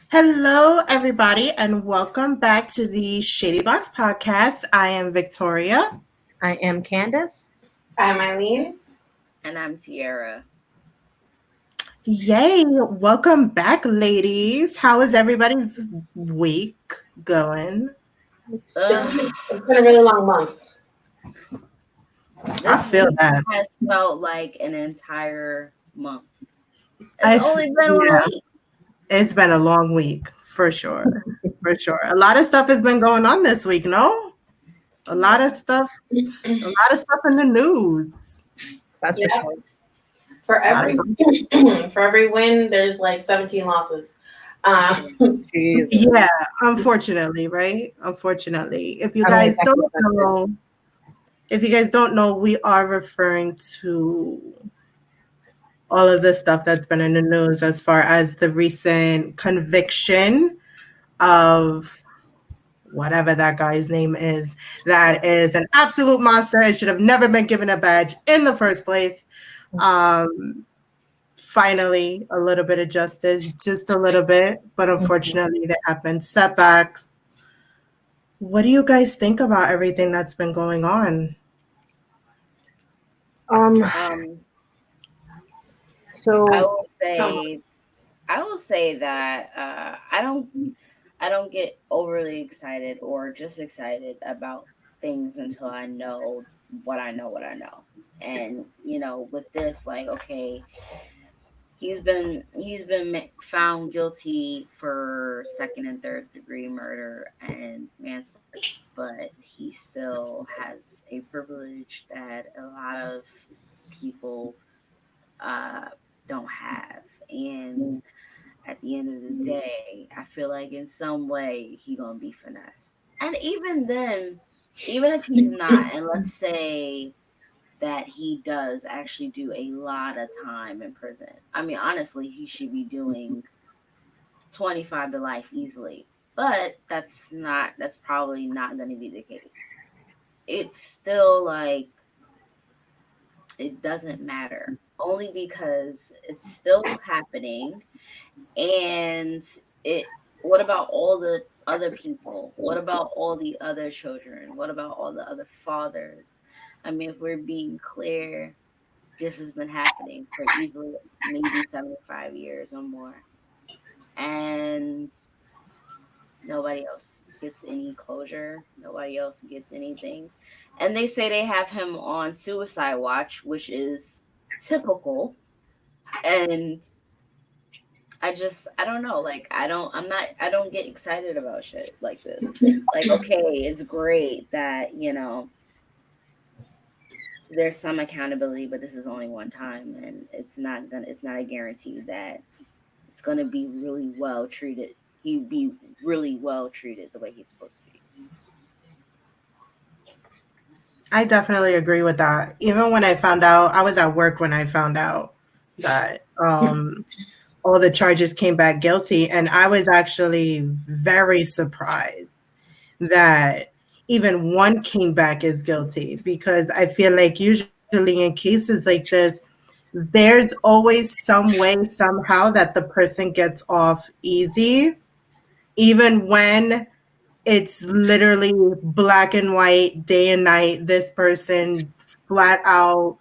Hello, everybody, and welcome back to the Shady Box Podcast. I am Victoria. I am Candace. I'm Eileen. And I'm Tiara. Yay! Welcome back, ladies. How is everybody's week going? It's been a really long month. I feel that. Has felt like an entire month. It's only been 1 week. It's been a long week, for sure. For sure. A lot of stuff has been going on this week, no? A lot of stuff in the news. That's for sure. For every win, there's like 17 losses. Yeah, unfortunately, right? Unfortunately. If you guys don't know, we are referring to all of the stuff that's been in the news as far as the recent conviction of whatever that guy's name is. That is an absolute monster. It should have never been given a badge in the first place. Finally, a little bit of justice, just a little bit, but unfortunately there have been setbacks. What do you guys think about everything that's been going on? So I will say that I don't get overly excited or just excited about things until I know what I know. And with this, like, okay, he's been found guilty for second and third degree murder and manslaughter, but he still has a privilege that a lot of people don't have. And at the end of the day, I feel like in some way he gonna be finessed. And even then, even if he's not, and let's say that he does actually do a lot of time in prison. I mean, honestly, he should be doing 25 to life easily. But that's probably not going to be the case. It's still like, it doesn't matter. Only because it's still happening. And what about all the other people? What about all the other children? What about all the other fathers? I mean, if we're being clear, this has been happening for easily maybe 75 years or more. And nobody else gets any closure. Nobody else gets anything. And they say they have him on suicide watch, which is typical. And I don't know. Like, I don't get excited about shit like this. Like, okay, it's great that, there's some accountability, but this is only one time, and it's not a guarantee that it's gonna be really well treated. He'd be really well treated the way he's supposed to be. I definitely agree with that. Even when I found out, I was at work when I found out that all the charges came back guilty, and I was actually very surprised that even one came back as guilty, because I feel like usually in cases like this, there's always some way, somehow, that the person gets off easy, even when it's literally black and white, day and night. This person flat out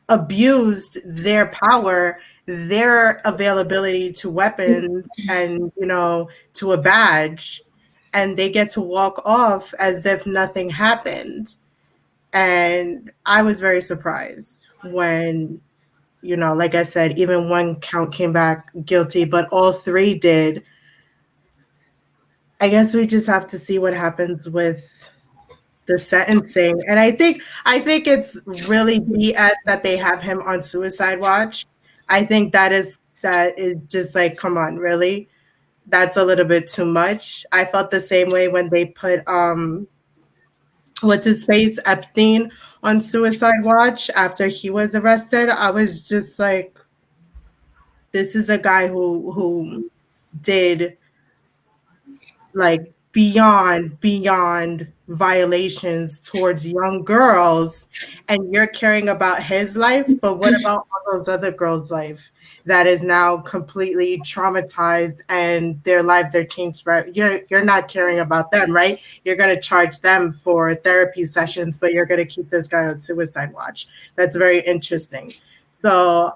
abused their power, their availability to weapons, and to a badge, and they get to walk off as if nothing happened. And I was very surprised when, like I said, even one count came back guilty, but all three did. I guess we just have to see what happens with the sentencing. And I think it's really BS that they have him on suicide watch. I think that is just like, come on, really? That's a little bit too much. I felt the same way when they put what's his face, Epstein, on suicide watch after he was arrested. I was just like, this is a guy who did like beyond violations towards young girls, and you're caring about his life, but what about all those other girls' life that is now completely traumatized and their lives are changed? Right, you're not caring about them, right? You're going to charge them for therapy sessions, but you're going to keep this guy on suicide watch. That's very interesting. So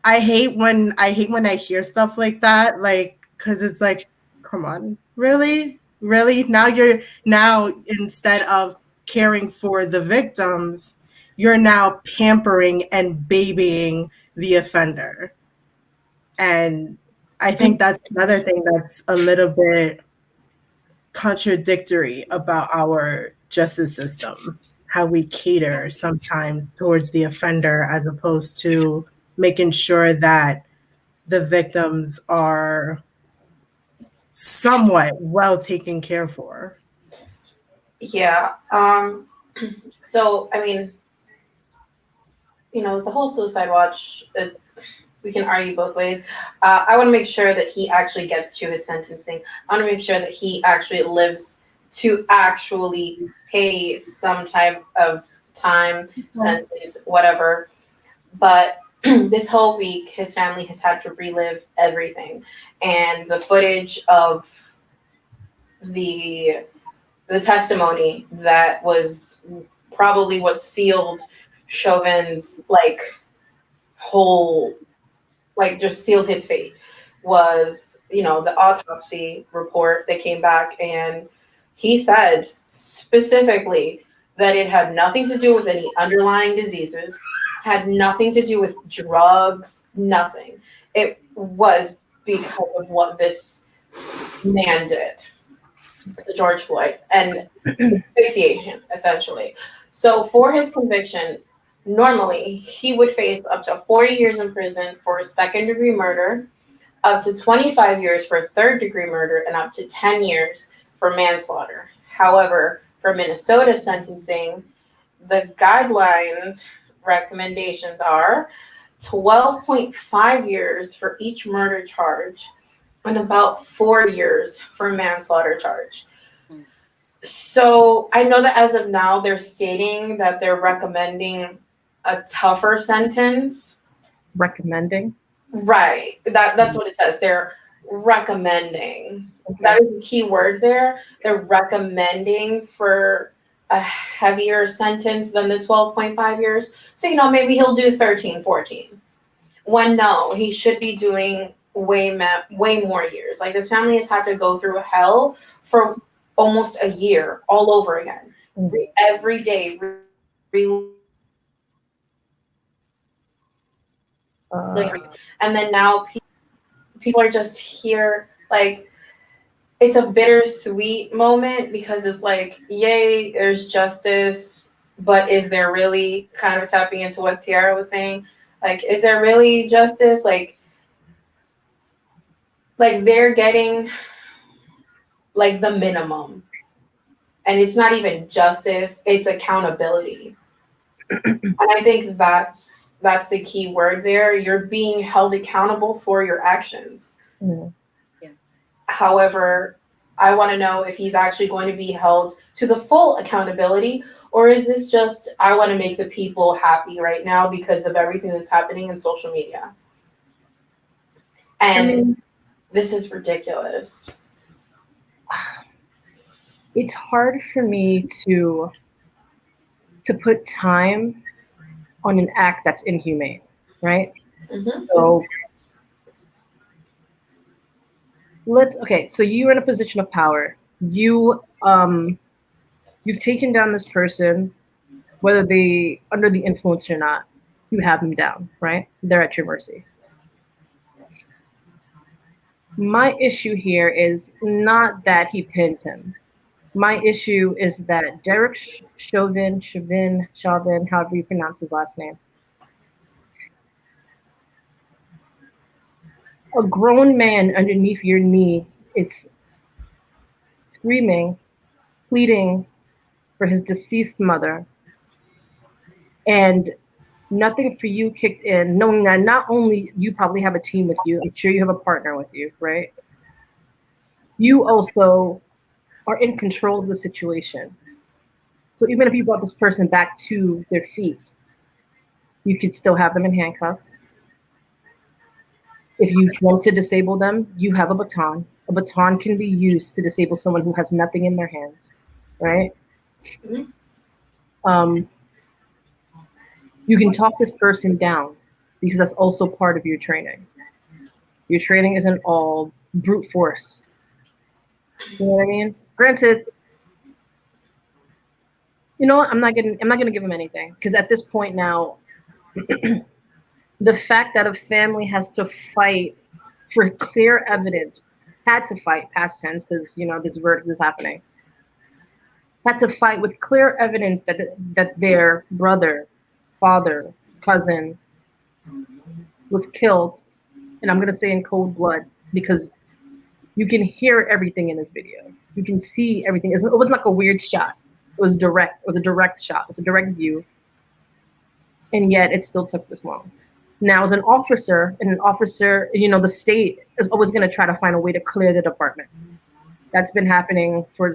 I hate when I hear stuff like that, like, because it's like, come on, really, now instead of caring for the victims, you're now pampering and babying the offender. And I think that's another thing that's a little bit contradictory about our justice system, how we cater sometimes towards the offender as opposed to making sure that the victims are somewhat well taken care for. Yeah. So, I mean, the whole suicide watch, we can argue both ways. I want to make sure that he actually gets to his sentencing. I want to make sure that he actually lives to actually pay some type of time, sentence, whatever. But this whole week, his family has had to relive everything. And the footage of the testimony that was probably what sealed Chauvin's whole just sealed his fate was the autopsy report that came back, and he said specifically that it had nothing to do with any underlying diseases, had nothing to do with drugs, nothing. It was because of what this man did to George Floyd and asphyxiation, essentially. So for his conviction, normally he would face up to 40 years in prison for second-degree murder, up to 25 years for third-degree murder, and up to 10 years for manslaughter. However, for Minnesota sentencing, the guidelines recommendations are 12.5 years for each murder charge and about 4 years for manslaughter charge. So I know that as of now, they're stating that they're recommending a tougher sentence. Recommending? Right. That's what it says. They're recommending. Okay. That is the key word there. They're recommending for a heavier sentence than the 12.5 years. So, maybe he'll do 13, 14. When no, he should be doing way more years. Like, this family has had to go through hell for almost a year all over again. Every day. And then now people are just here, like, it's a bittersweet moment because it's like, yay, there's justice, but is there really, kind of tapping into what Tiara was saying, like, is there really justice? Like they're getting like the minimum, and it's not even justice, it's accountability. And I think that's the key word there. You're being held accountable for your actions. Mm-hmm. Yeah. However, I want to know if he's actually going to be held to the full accountability, or is this just, I want to make the people happy right now because of everything that's happening in social media. And this is ridiculous. It's hard for me to put time on an act that's inhumane, right? Mm-hmm. So so you're in a position of power. You've taken down this person, whether they under the influence or not, you have them down, right? They're at your mercy. My issue here is not that he pinned him. My issue is that Derek Chauvin, however you pronounce his last name, a grown man underneath your knee is screaming, pleading for his deceased mother, and nothing for you kicked in, knowing that not only you probably have a team with you, I'm sure you have a partner with you, right? You also are in control of the situation. So even if you brought this person back to their feet, you could still have them in handcuffs. If you want to disable them, you have a baton. A baton can be used to disable someone who has nothing in their hands, right? Mhm. Um, you can talk this person down because that's also part of your training. Your training isn't all brute force. You know what I mean? Granted, you know what? I'm not gonna give him anything because at this point now, the fact that a family has to fight for clear evidence, had to fight past tense because this verdict is happening, had to fight with clear evidence that their brother, father, cousin was killed, and I'm gonna say in cold blood because you can hear everything in this video. You can see everything. It wasn't like a weird shot. It was direct. It was a direct shot. It was a direct view, and yet it still took this long. Now, as an officer, the state is always going to try to find a way to clear the department. That's been happening for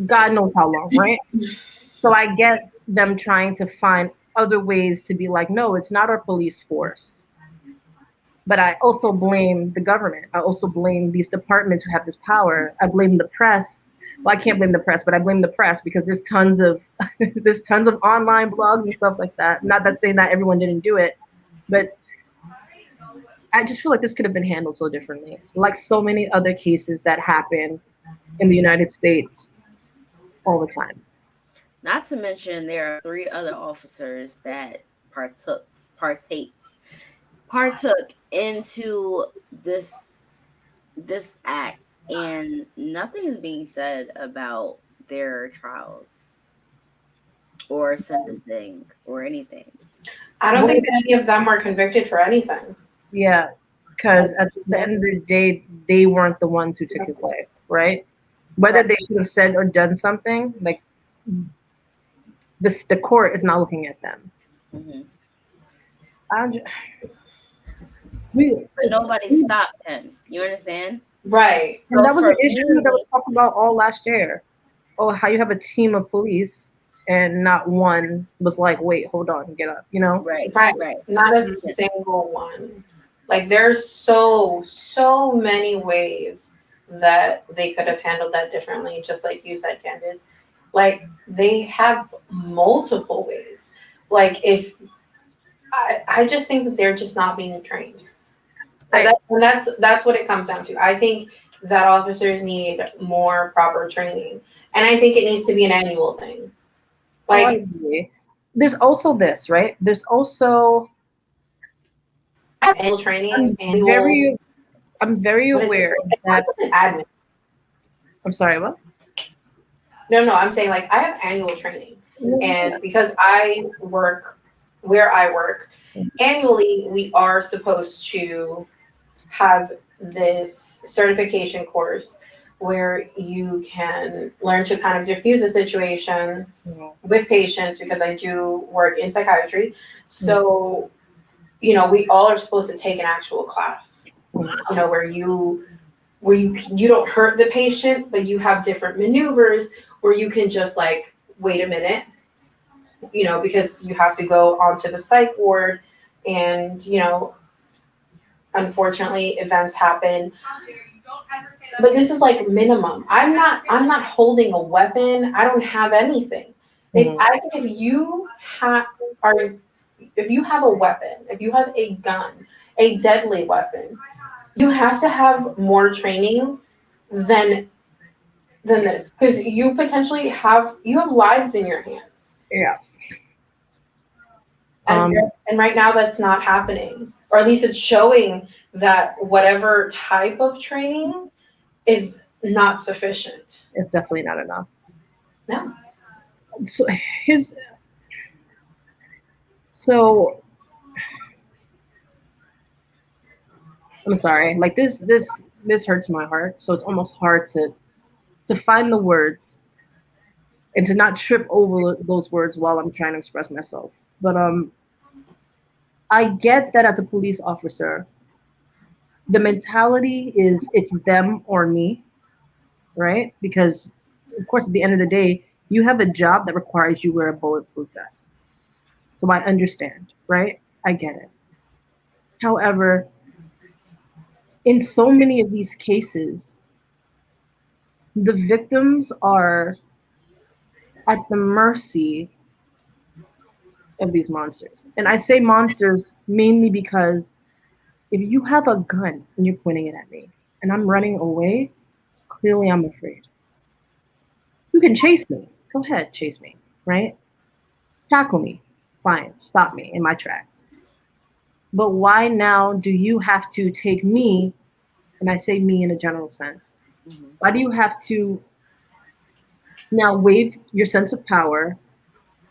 God knows how long, right? So I get them trying to find other ways to be like, no, it's not our police force. But I also blame the government. I also blame these departments who have this power. I blame the press. Well, I can't blame the press, but I blame the press because there's tons of there's tons of online blogs and stuff like that. Not that saying that everyone didn't do it, but I just feel like this could have been handled so differently. Like so many other cases that happen in the United States all the time. Not to mention, there are 3 other officers that partake partook into this act, and nothing is being said about their trials or sentencing or anything. I don't think that any of them were convicted for anything. Yeah, because at the end of the day, they weren't the ones who took his life, right? Whether they should have said or done something, like the court is not looking at them. Mm-hmm. But nobody stopped him. You understand? Right. And that was an issue that was talked about all last year. Oh, how you have a team of police and not one was like, wait, hold on, get up, Right. Not a single one. Like there's so many ways that they could have handled that differently, just like you said, Candace. Like they have multiple ways. Like if I just think that they're just not being trained. And that's what it comes down to. I think that officers need more proper training. And I think it needs to be an annual thing. Like there's also this, right? There's also annual training. I'm very aware that admin. I'm sorry, what? No, I'm saying like I have annual training. And because I work where I work, annually we are supposed to have this certification course where you can learn to kind of diffuse a situation with patients, because I do work in psychiatry. So, we all are supposed to take an actual class, where you don't hurt the patient, but you have different maneuvers where you can just like, wait a minute, because you have to go onto the psych ward and, unfortunately events happen. But this is like minimum. I'm not holding a weapon. I don't have anything. If you have a weapon, if you have a gun, a deadly weapon, you have to have more training than this, because you potentially have lives in your hands. Yeah. And right now that's not happening, or at least it's showing that whatever type of training is not sufficient. It's definitely not enough. No. So I'm sorry. Like this hurts my heart. So it's almost hard to find the words and to not trip over those words while I'm trying to express myself. But I get that as a police officer, the mentality is it's them or me. right? Because of course, at the end of the day, you have a job that requires you wear a bulletproof vest. So I understand, right? I get it. However, in so many of these cases, the victims are at the mercy of these monsters. And I say monsters mainly because if you have a gun and you're pointing it at me and I'm running away, clearly I'm afraid. You can chase me. Go ahead, chase me, right? Tackle me. Fine. Stop me in my tracks. But why now do you have to take me, and I say me in a general sense, Mm-hmm. why do you have to now waive your sense of power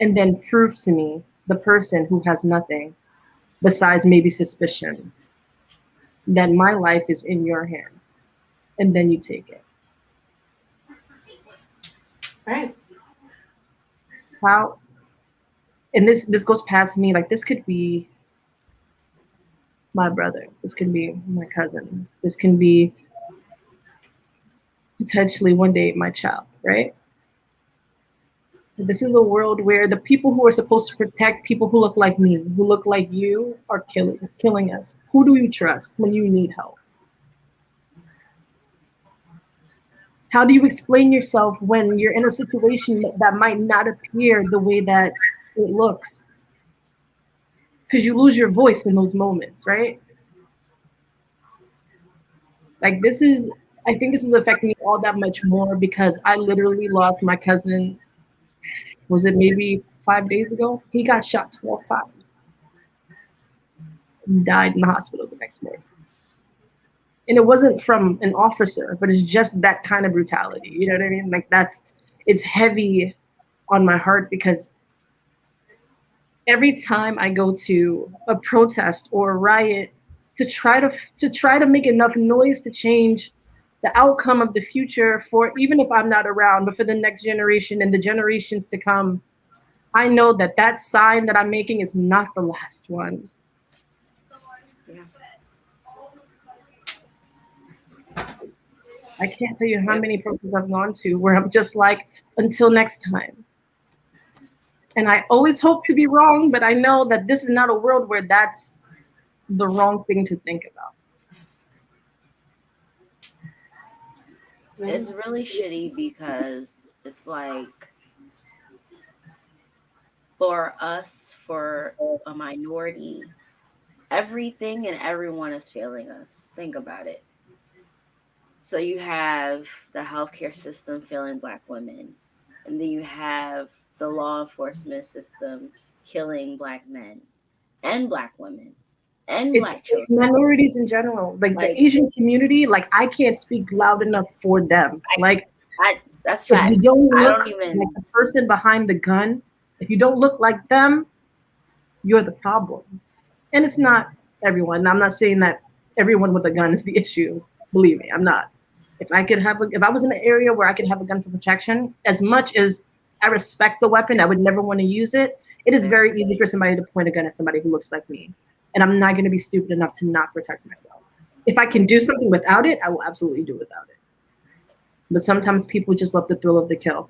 and then prove to me the person who has nothing besides maybe suspicion that my life is in your hands and then you take it? Right. How? And this goes past me. Like this could be my brother. This can be my cousin. This can be potentially one day my child, right? This is a world where the people who are supposed to protect people who look like me, who look like you, are killing us. Who do you trust when you need help? How do you explain yourself when you're in a situation that might not appear the way that it looks? Because you lose your voice in those moments, right? Like this is, I think this is affecting me all that much more because I literally lost my cousin. Was it maybe 5 days ago? He got shot 12 times and died in the hospital the next morning. And it wasn't from an officer, but it's just that kind of brutality. You know what I mean? Like it's heavy on my heart because every time I go to a protest or a riot to try to make enough noise to change the outcome of the future for even if I'm not around, but for the next generation and the generations to come, I know that that sign that I'm making is not the last one. Yeah. I can't tell you how Yep. many protests I've gone to where I'm just like, until next time. And I always hope to be wrong, but I know that this is not a world where that's the wrong thing to think about. It's really shitty because it's like for us, for a minority, everything and everyone is failing us. Think about it. So you have the healthcare system failing Black women, and then you have the law enforcement system killing Black men and Black women and Black It's children. minorities in general. Like the Like Asian community, like I can't speak loud enough for them. I, Like that's if you facts. don't I look don't like even. the person behind the gun, if you don't look like them, you're the problem. And it's not everyone. I'm not saying that everyone with a gun is the issue. Believe me, I'm not. If I was in an area where I could have a gun for protection, as much as I respect the weapon, I would never want to use it. It is Yeah. very easy for somebody to point a gun at somebody who looks like me, and I'm not going to be stupid enough to not protect myself. If I can do something without it, I will absolutely do without it. But sometimes people just love the thrill of the kill,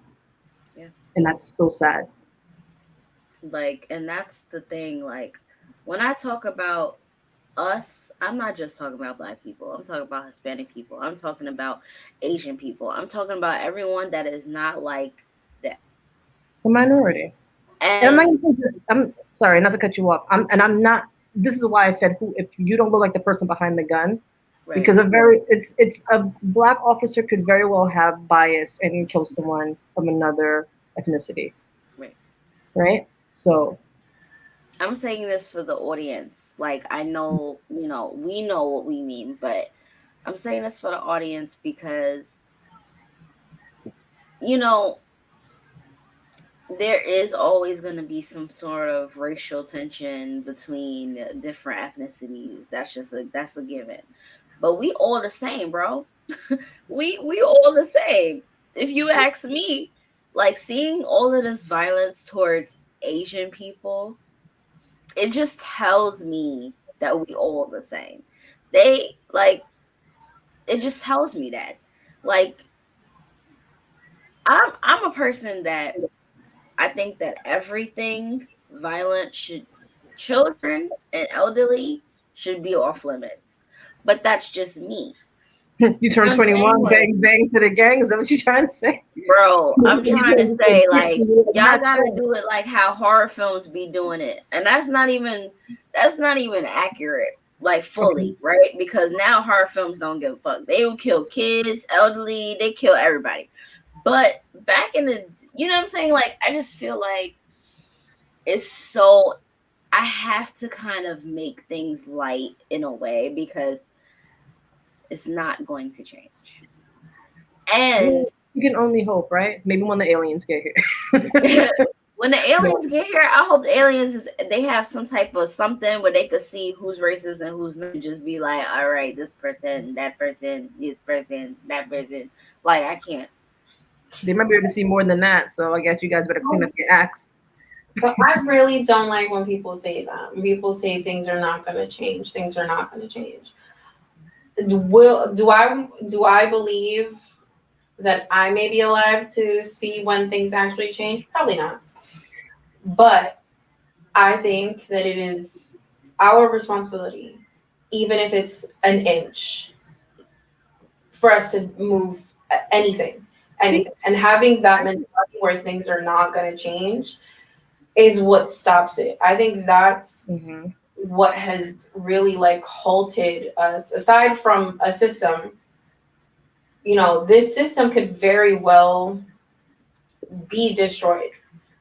Yeah. and that's so sad. Like, and that's the thing. Like, when I talk about us, I'm not just talking about Black people. I'm talking about Hispanic people. I'm talking about Asian people. I'm talking about everyone that is not like that. The minority. And I'm not And going to say this. I'm sorry, not to cut you off. I'm not. This is why I said, who? If you don't look like the person behind the gun, right, because it's a black officer could very well have bias and kill someone from another ethnicity, right. right? So I'm saying this for the audience. Like, I know, we know what we mean, but I'm saying this for the audience because, you know, there is always going to be some sort of racial tension between different ethnicities. That's a given. But we all the same, bro. We all the same. If you ask me, like seeing all of this violence towards Asian people, it just tells me that we all the same. They like it just tells me that. Like I'm a person that I think that everything violent should, children and elderly should be off limits. But that's just me. You turn I'm saying, 21, like, bang bang to the gang. Is that what you're trying to say? bro, I'm trying to say, like, y'all Not gotta sure. do it like how horror films be doing it. And that's not even accurate, like, fully, right? Because now horror films don't give a fuck. They will kill kids, elderly, they kill everybody. But back in the, you know what I'm saying? Like, I just feel like it's so, I have to kind of make things light in a way because it's not going to change. And you can only hope, right? Maybe when the aliens get here. when the aliens get here, I hope the aliens they have some type of something where they could see who's racist and who's not. Just be like, all right, this person, that person, this person, that person. Like, I can't. They might be able to see more than that, so I guess you guys better clean up your acts. But I really don't like when people say that. When people say things are not going to change. Things are not going to change. Do I believe that I may be alive to see when things actually change? Probably not. But I think that it is our responsibility, even if it's an inch, for us to move anything. And having that mentality where things are not going to change is what stops it. I think that's what has really like halted us. Aside from a system, this system could very well be destroyed.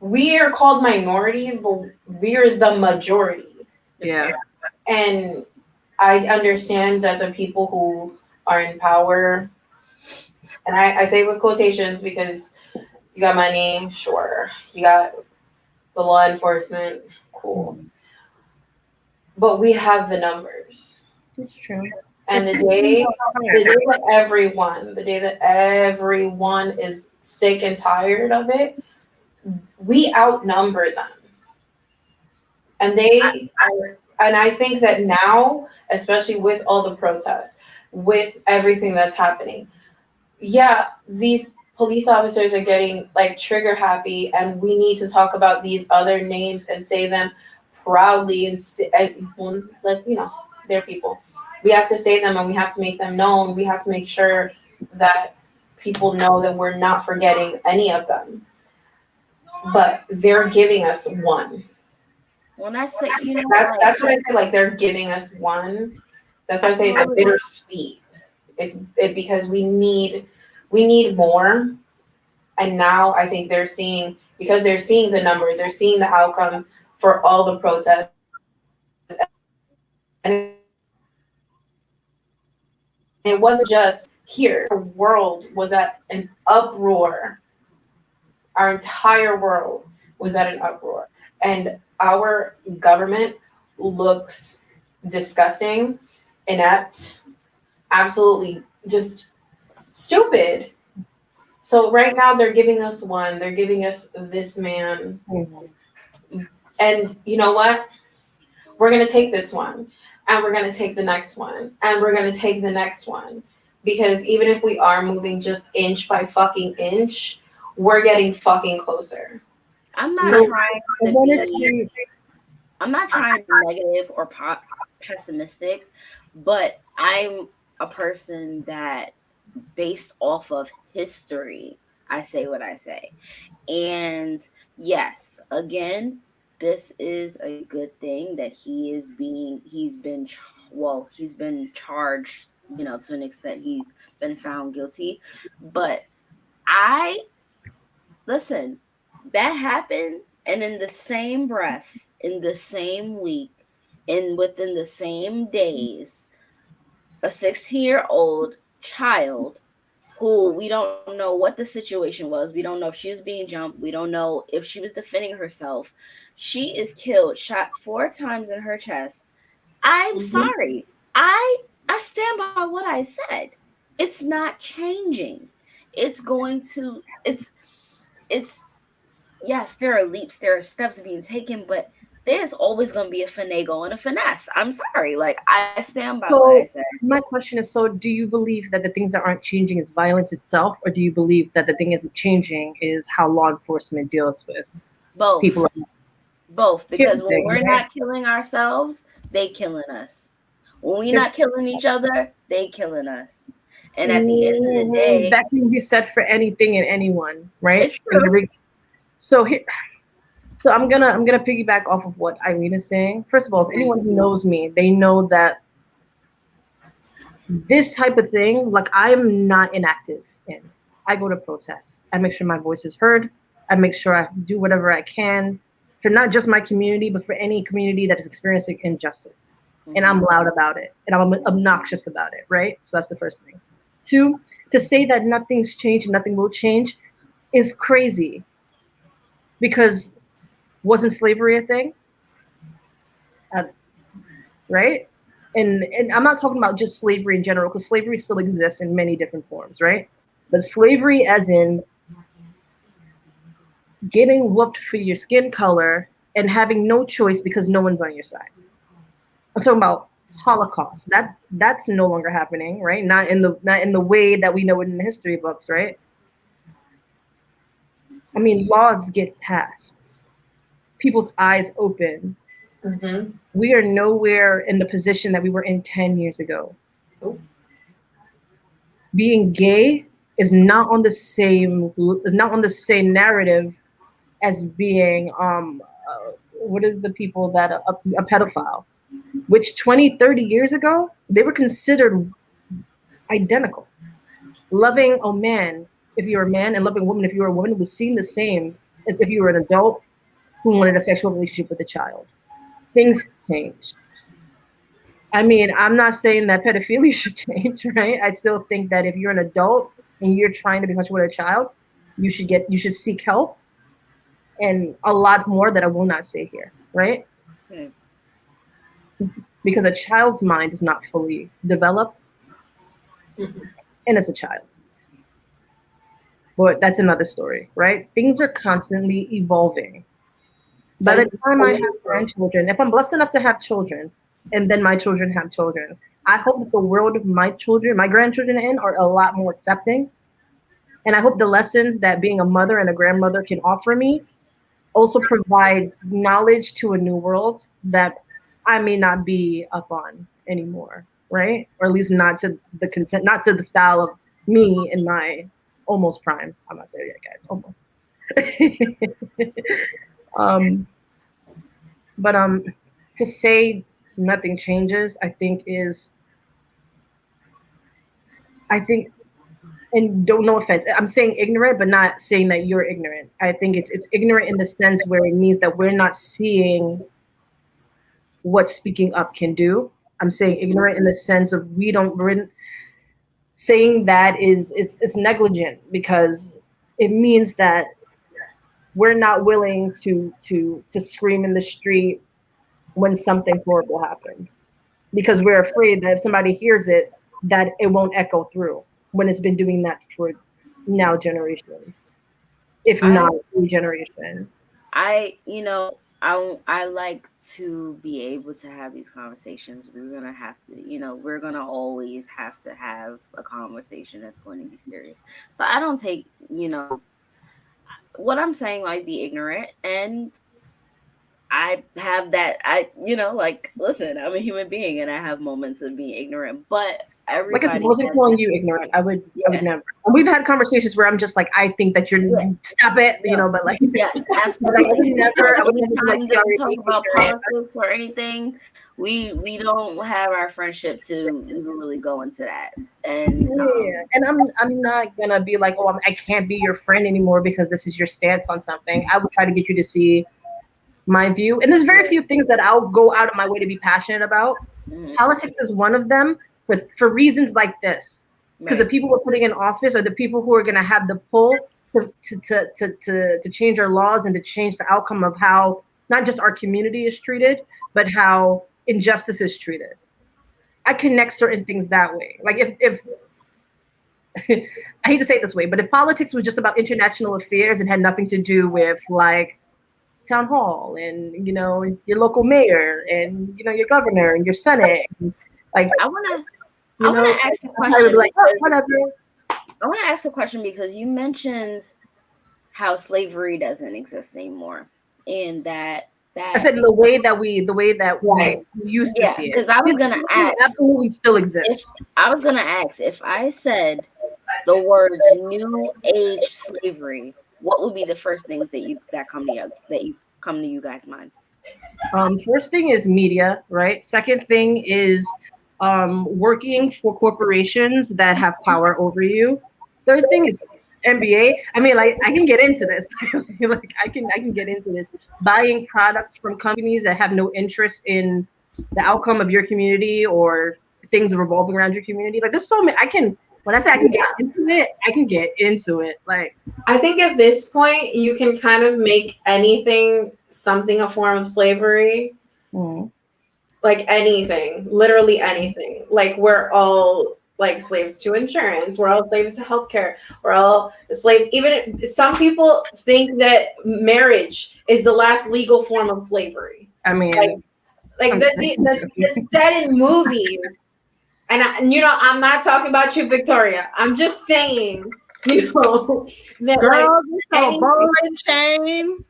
We are called minorities, but we're the majority. Yeah. And I understand that the people who are in power, and I say it with quotations because you got money, sure. You got the law enforcement, cool. But we have the numbers. It's true. And the day that everyone is sick and tired of it, we outnumber them. And I think that now, especially with all the protests, with everything that's happening, yeah, these police officers are getting like trigger happy, and we need to talk about these other names and say them proudly and like, they're people. We have to say them and we have to make them known. We have to make sure that people know that we're not forgetting any of them. But they're giving us one. When I say, that's what I say. Like, they're giving us one. That's why I say it's a bittersweet. It's because we need more. And now I think because they're seeing the numbers, they're seeing the outcome for all the protests. And it wasn't just here. The world was at an uproar. Our entire world was at an uproar. And our government looks disgusting, inept, absolutely just stupid. So right now they're giving us one. They're giving us this man. And you know what? We're going to take this one. And we're going to take the next one. And we're going to take the next one. Because even if we are moving just inch by fucking inch, we're getting fucking closer. I'm not trying to be negative or pessimistic, but I'm a person that, based off of history, I say what I say. And yes, again, this is a good thing that he's been charged, to an extent. He's been found guilty. But listen, that happened, and in the same breath, in the same week, and within the same days, a 16-year-old child who we don't know what the situation was. We don't know if she was being jumped. We don't know if she was defending herself. She is killed, shot 4 times in her chest. I'm sorry. I stand by what I said. It's not changing. It's yes, there are leaps, there are steps being taken, but there's always going to be a finagle and a finesse. I'm sorry. Like, I stand by So what I said. my question is, so do you believe that the things that aren't changing is violence itself, or do you believe that the thing isn't changing is how law enforcement deals with Both. people? Both. Here's Because the when thing, we're right? not killing ourselves, they killing us. When we're Here's not killing each other, they killing us. And at the end of the day, that can be said for anything and anyone, right? it's true. So here, so I'm gonna piggyback off of what Irene is saying. First of all, if anyone who knows me, they know that this type of thing, like, I'm not inactive in. I go to protests. I make sure my voice is heard. I make sure I do whatever I can for not just my community, but for any community that is experiencing injustice. And I'm loud about it, and I'm obnoxious about it, right? So that's the first thing. Two, to say that nothing's changed and nothing will change is crazy, because wasn't slavery a thing? Right? And I'm not talking about just slavery in general, because slavery still exists in many different forms, right? But slavery as in getting whooped for your skin color and having no choice because no one's on your side. I'm talking about Holocaust. That's no longer happening, right? Not in the way that we know it in the history books, right? I mean, laws get passed. People's eyes open. Mm-hmm. We are nowhere in the position that we were in 10 years ago. Nope. Being gay is not on the same narrative as being what are the people that are a pedophile, which 20, 30 years ago they were considered identical. Loving a man if you're a man and loving a woman if you're a woman was seen the same as if you were an adult who wanted a sexual relationship with a child. Things changed. I mean, I'm not saying that pedophilia should change, right? I still think that if you're an adult and you're trying to be sexual with a child, you should seek help, and a lot more that I will not say here, right? Okay. Because a child's mind is not fully developed, Mm-hmm. and it's a child. But that's another story, right? Things are constantly evolving. By the time I have grandchildren, if I'm blessed enough to have children, and then my children have children, I hope that the world of my children, my grandchildren in, are a lot more accepting. And I hope the lessons that being a mother and a grandmother can offer me also provides knowledge to a new world that I may not be up on anymore, right? Or at least not to the content, not to the style of me in my almost prime. I'm not there yet, guys. Almost. um, but to say nothing changes, I think, and don't, no offense, I'm saying ignorant, but not saying that you're ignorant. I think it's ignorant in the sense where it means that we're not seeing what speaking up can do. I'm saying ignorant in the sense of we're saying that is negligent, because it means that we're not willing to scream in the street when something horrible happens, because we're afraid that if somebody hears it, that it won't echo through, when it's been doing that for now generations, if not a generation. I like to be able to have these conversations. We're gonna always have to have a conversation that's going to be serious. So I don't take, what I'm saying might be ignorant, and I have that. Listen, I'm a human being, and I have moments of being ignorant. But Like I said, I everybody wasn't calling you ignorant. I would never. And we've had conversations where I'm just like, I think that you're stop it, but like, yes, but absolutely. I would never be like, Anytime that sorry, we talk be about ignorant. politics or anything, we don't have our friendship to even really go into that. And Yeah, and I'm not gonna be like, oh, I can't be your friend anymore because this is your stance on something. I would try to get you to see my view, and there's very few things that I'll go out of my way to be passionate about. Politics is one of them, but for reasons like this, because the people we're putting in office are the people who are going to have the pull to change our laws and to change the outcome of how not just our community is treated, but how injustice is treated. I connect certain things that way. Like if I hate to say it this way, but if politics was just about international affairs and had nothing to do with like town hall, and your local mayor, and your governor and your senate. And, like I wanna ask a I would question be like, oh, because whatever. I wanna ask a question because you mentioned how slavery doesn't exist anymore, and that I said the way that we Right. used to see it. because I was gonna ask absolutely still if exists. if I said the words new age slavery, what would be the first things that come to you guys' minds? First thing is media, right? Second thing is working for corporations that have power over you. Third thing is NBA. I mean, like I can get into this. Like I can get into this. Buying products from companies that have no interest in the outcome of your community or things revolving around your community. Like there's so many. When I say I can get into it, I can get into it. Like I think at this point you can kind of make anything something a form of slavery. Like anything, literally anything. Like we're all like slaves to insurance. We're all slaves to healthcare. We're all slaves. Even some people think that marriage is the last legal form of slavery. I mean, Like that's said in movies. And I'm not talking about you, Victoria. I'm just saying, that Girl, like ball and chain.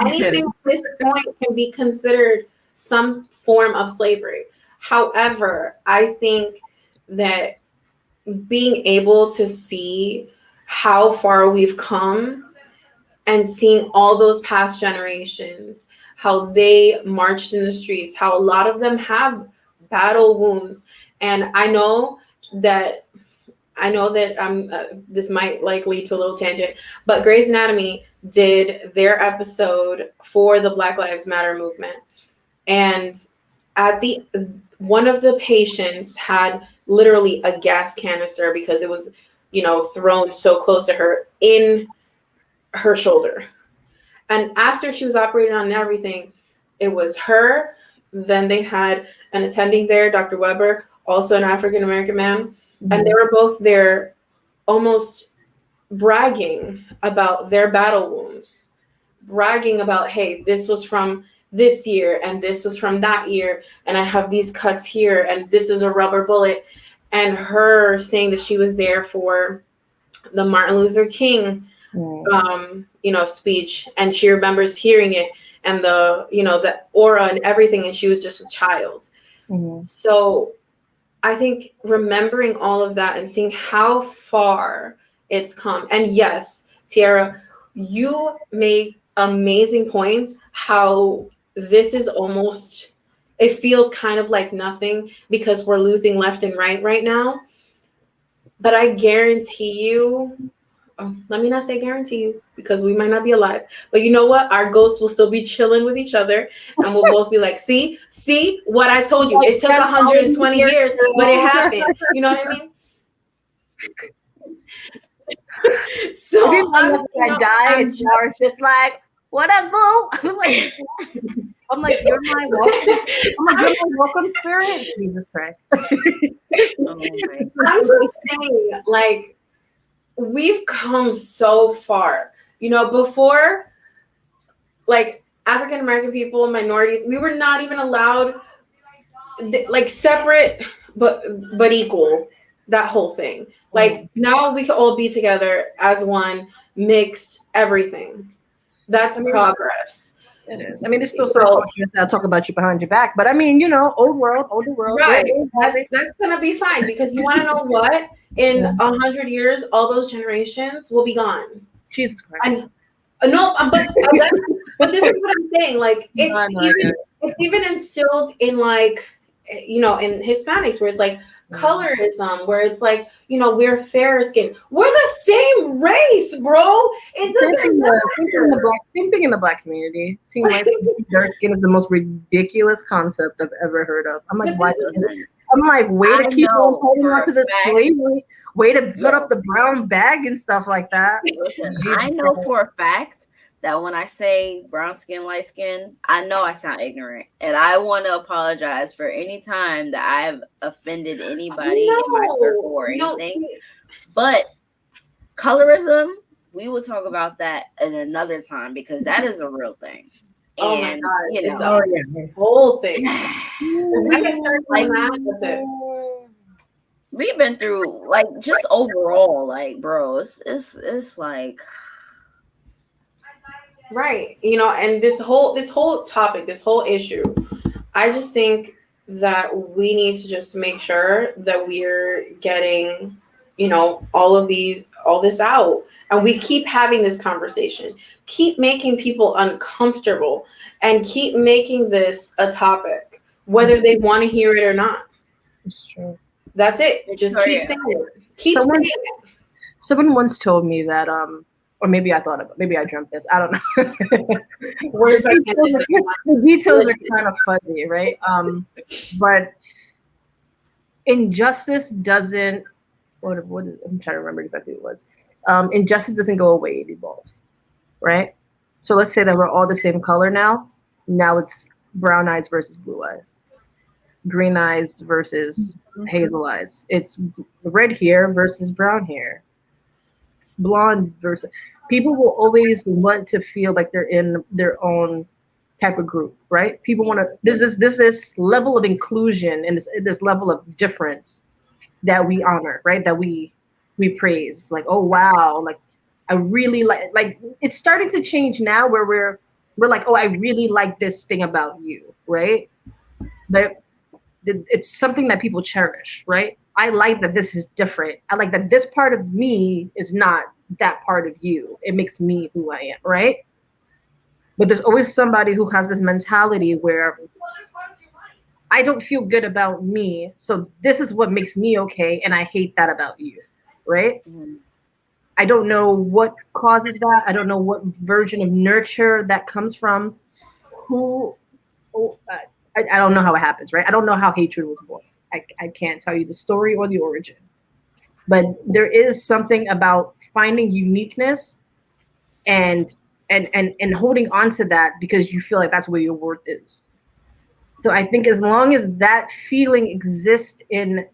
anything at this point can be considered some form of slavery. However, I think that being able to see how far we've come and seeing all those past generations, how they marched in the streets, how a lot of them have battle wounds. And I know that this might like lead to a little tangent, but Grey's Anatomy did their episode for the Black Lives Matter movement, and one of the patients had literally a gas canister because it was thrown so close to her in her shoulder. And after she was operated on and everything, it was her. Then they had an attending there, Dr. Weber, also an African American man. And they were both there almost bragging about their battle wounds, bragging about, hey, this was from this year and this was from that year. And I have these cuts here and this is a rubber bullet. And her saying that she was there for the Martin Luther King, speech. And she remembers hearing it and the aura and everything. And she was just a child. So I think remembering all of that and seeing how far it's come. And yes, Tiara, you made amazing points how this is almost, it feels kind of like nothing because we're losing left and right now. But I guarantee you, let me not say guarantee you because we might not be alive, but you know what? Our ghosts will still be chilling with each other and we'll both be like, see what I told you. It took 120 years, but it happened. You know what I mean? So I die, it's just like, what up, boo? I'm like, you're my welcome spirit. Jesus Christ. I'm just saying, like, we've come so far. Before, like, African American people, minorities, we were not even allowed, like, separate but equal. That whole thing. Like, now we can all be together as one, mixed, everything. That's progress. It is. I mean, there's still some cultures that talk about you behind your back, but I mean, older world. Right. That's gonna be fine because you want to know what? In 100 years, all those generations will be gone. Jesus Christ. No, but this is what I'm saying. Like, it's even instilled in, like, in Hispanics where it's like colorism, where it's like, we're fairer skin. We're the same race, bro. It doesn't matter. Same thing in the Black community. Seeing light skin, dark skin is the most ridiculous concept I've ever heard of. I'm like, why? I'm like, way to keep on holding on to this slavery. Way to put up the brown bag and stuff like that. Listen, I know for a fact that when I say brown skin, light skin, I know I sound ignorant. And I want to apologize for any time that I've offended anybody in my circle or anything. But colorism, we will talk about that in another time because that is a real thing. Oh my And God, you it's know, a whole thing. If we can start doing that, that's it. we've been through like just overall, like bro, it's like Right. You know, and this whole topic, this whole issue, I just think that we need to just make sure that we're getting, you know, all this out. And we keep having this conversation, keep making people uncomfortable, and keep making this a topic, whether they want to hear it or not. It's true. That's it. Just keep Victoria. saying it. Keep Someone- saying it. Someone once told me that, or maybe I thought of it. Maybe I dreamt this. I don't know. Words by The details are kind of fuzzy, right? But injustice doesn't. I'm trying to remember exactly what it was. Injustice doesn't go away; it evolves, right? So let's say that we're all the same color now. Now it's brown eyes versus blue eyes, green eyes versus hazel eyes. It's red hair versus brown hair, blonde versus. People will always want to feel like they're in their own type of group, right? People want to. There's this level of inclusion and this level of difference that we honor, right? That we praise. Like, oh wow, like I really like it's starting to change now where we're like, oh, I really like this thing about you, right? But it's something that people cherish, right? I like that this is different. I like that this part of me is not that part of you. It makes me who I am, right? But there's always somebody who has this mentality where I don't feel good about me, so this is what makes me okay, and I hate that about you, right? Mm-hmm. I don't know what causes that. I don't know what version of nurture that comes from. I don't know how it happens, right? I don't know how hatred was born. I can't tell you the story or the origin. But there is something about finding uniqueness and holding on to that because you feel like that's where your worth is. So I think as long as that feeling exists in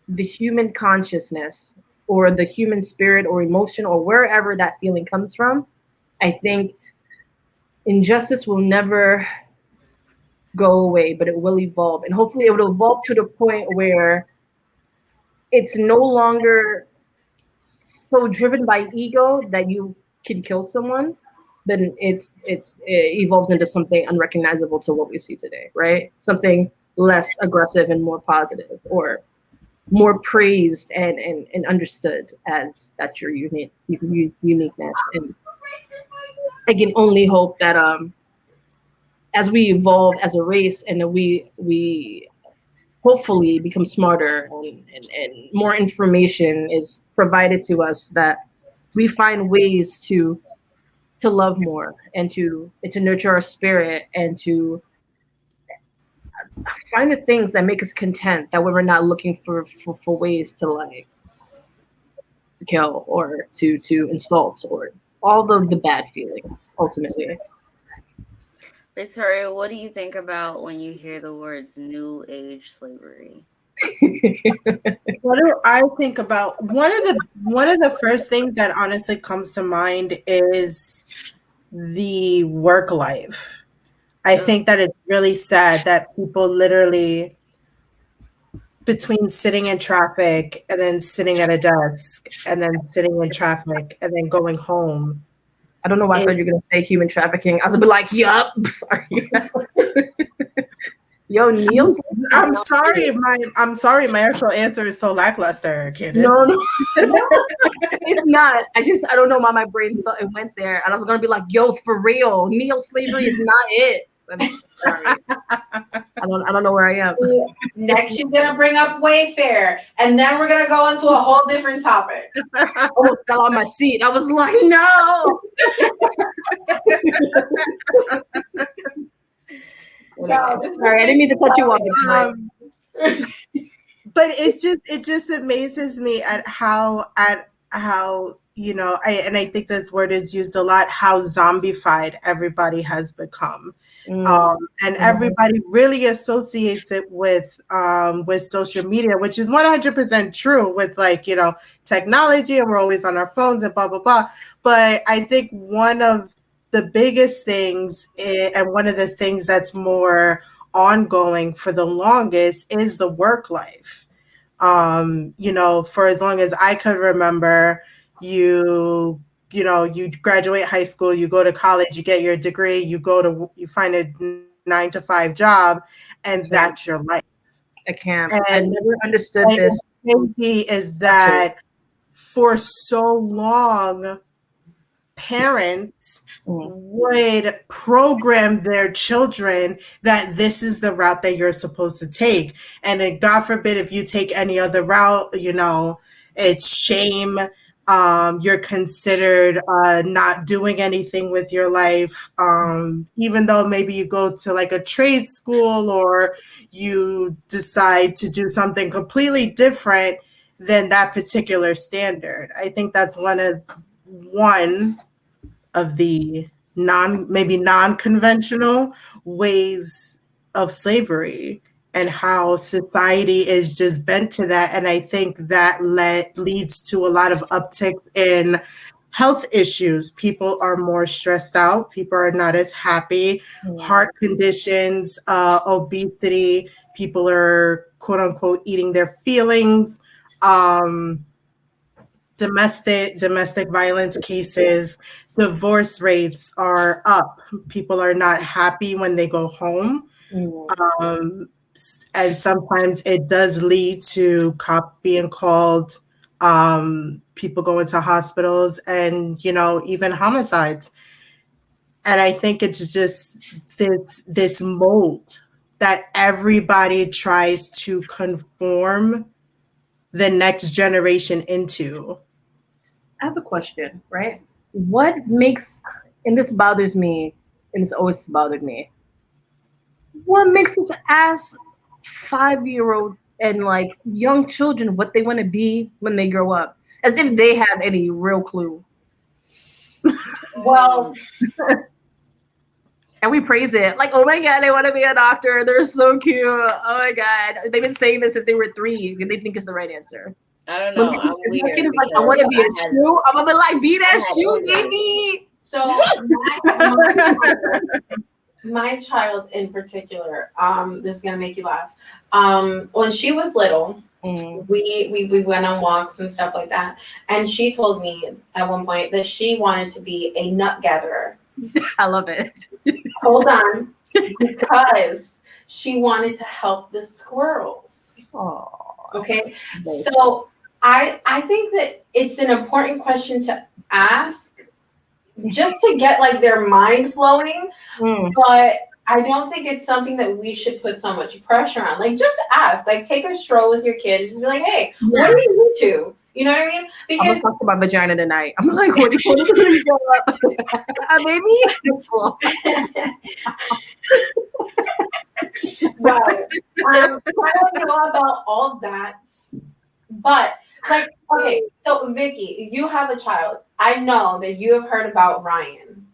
the human consciousness or the human spirit or emotion or wherever that feeling comes from, I think injustice will never go away, but it will evolve. And hopefully it will evolve to the point where it's no longer so driven by ego that you can kill someone, then it evolves into something unrecognizable to what we see today, right? Something less aggressive and more positive, or more praised and understood as that's your uniqueness. And I can only hope that as we evolve as a race and that we hopefully become smarter and more information is provided to us, that we find ways to love more and to nurture our spirit and to find the things that make us content, that we're not looking for ways to like to kill or to insult or all the bad feelings ultimately. Victoria, what do you think about when you hear the words new age slavery? What do I think about? One of the first things that honestly comes to mind is the work life. I think that it's really sad that people literally, between sitting in traffic and then sitting at a desk and then sitting in traffic and then going home. I don't know why I thought you were gonna say human trafficking. I was gonna be like, yup, sorry. Yo, Neil. I'm sorry. My actual answer is so lackluster, Candace. No, it's not. I don't know why my brain thought it went there, and I was gonna be like, yo, for real, neo slavery is not it. Sorry. I don't know where I am. Next, she's gonna bring up Wayfair, and then we're gonna go into a whole different topic. I almost fell on my seat. I was like, no. Sorry, I didn't mean to cut you off. But it just amazes me at how I think this word is used a lot, how zombified everybody has become. And everybody really associates it with social media, which is 100% true with technology, and we're always on our phones and blah blah blah. But I think one of the biggest things, and one of the things that's more ongoing for the longest, is the work life. For as long as I could remember, you graduate high school, you go to college, you get your degree, you find a 9 to 5 job, and that's your life. I can't. And I never understood this. Is that for so long, parents would program their children that this is the route that you're supposed to take. And then, God forbid, if you take any other route, it's shame. You're considered not doing anything with your life, even though maybe you go to like a trade school or you decide to do something completely different than that particular standard. I think that's one of the non-conventional ways of slavery, and how society is just bent to that. And I think that leads to a lot of uptick in health issues. People are more stressed out. People are not as happy. Heart conditions, obesity. People are, quote unquote, eating their feelings. Domestic violence cases, divorce rates are up. People are not happy when they go home. And sometimes it does lead to cops being called, people going to hospitals, and even homicides. And I think it's just this mold that everybody tries to conform the next generation into. I have a question, right? What makes, and this bothers me, and it's always bothered me, what makes us ask 5-year-old and like young children what they want to be when they grow up, as if they have any real clue? Well, and we praise it like, oh my God, I want to be a doctor. They're so cute. Oh my God, they've been saying this since they were 3, and they think it's the right answer. I don't know. I'm weird. My kid is like, I want to be a shoe. I'm gonna be like, be that shoe, baby. So my child in particular, this is gonna make you laugh. When she was little, we went on walks and stuff like that, and she told me at one point that she wanted to be a nut gatherer. I love it. Hold on, because she wanted to help the squirrels. Aww. Okay, so I think that it's an important question to ask, just to get like their mind flowing. But I don't think it's something that we should put so much pressure on. Like, just ask. Like, take a stroll with your kid and just be like, hey, what are you into? You know what I mean? Because I'm gonna talk about vagina tonight. I'm like, what do you go up? Baby. Right. I don't know about all that, but like, okay, so Vicky, you have a child. I know that you have heard about Ryan.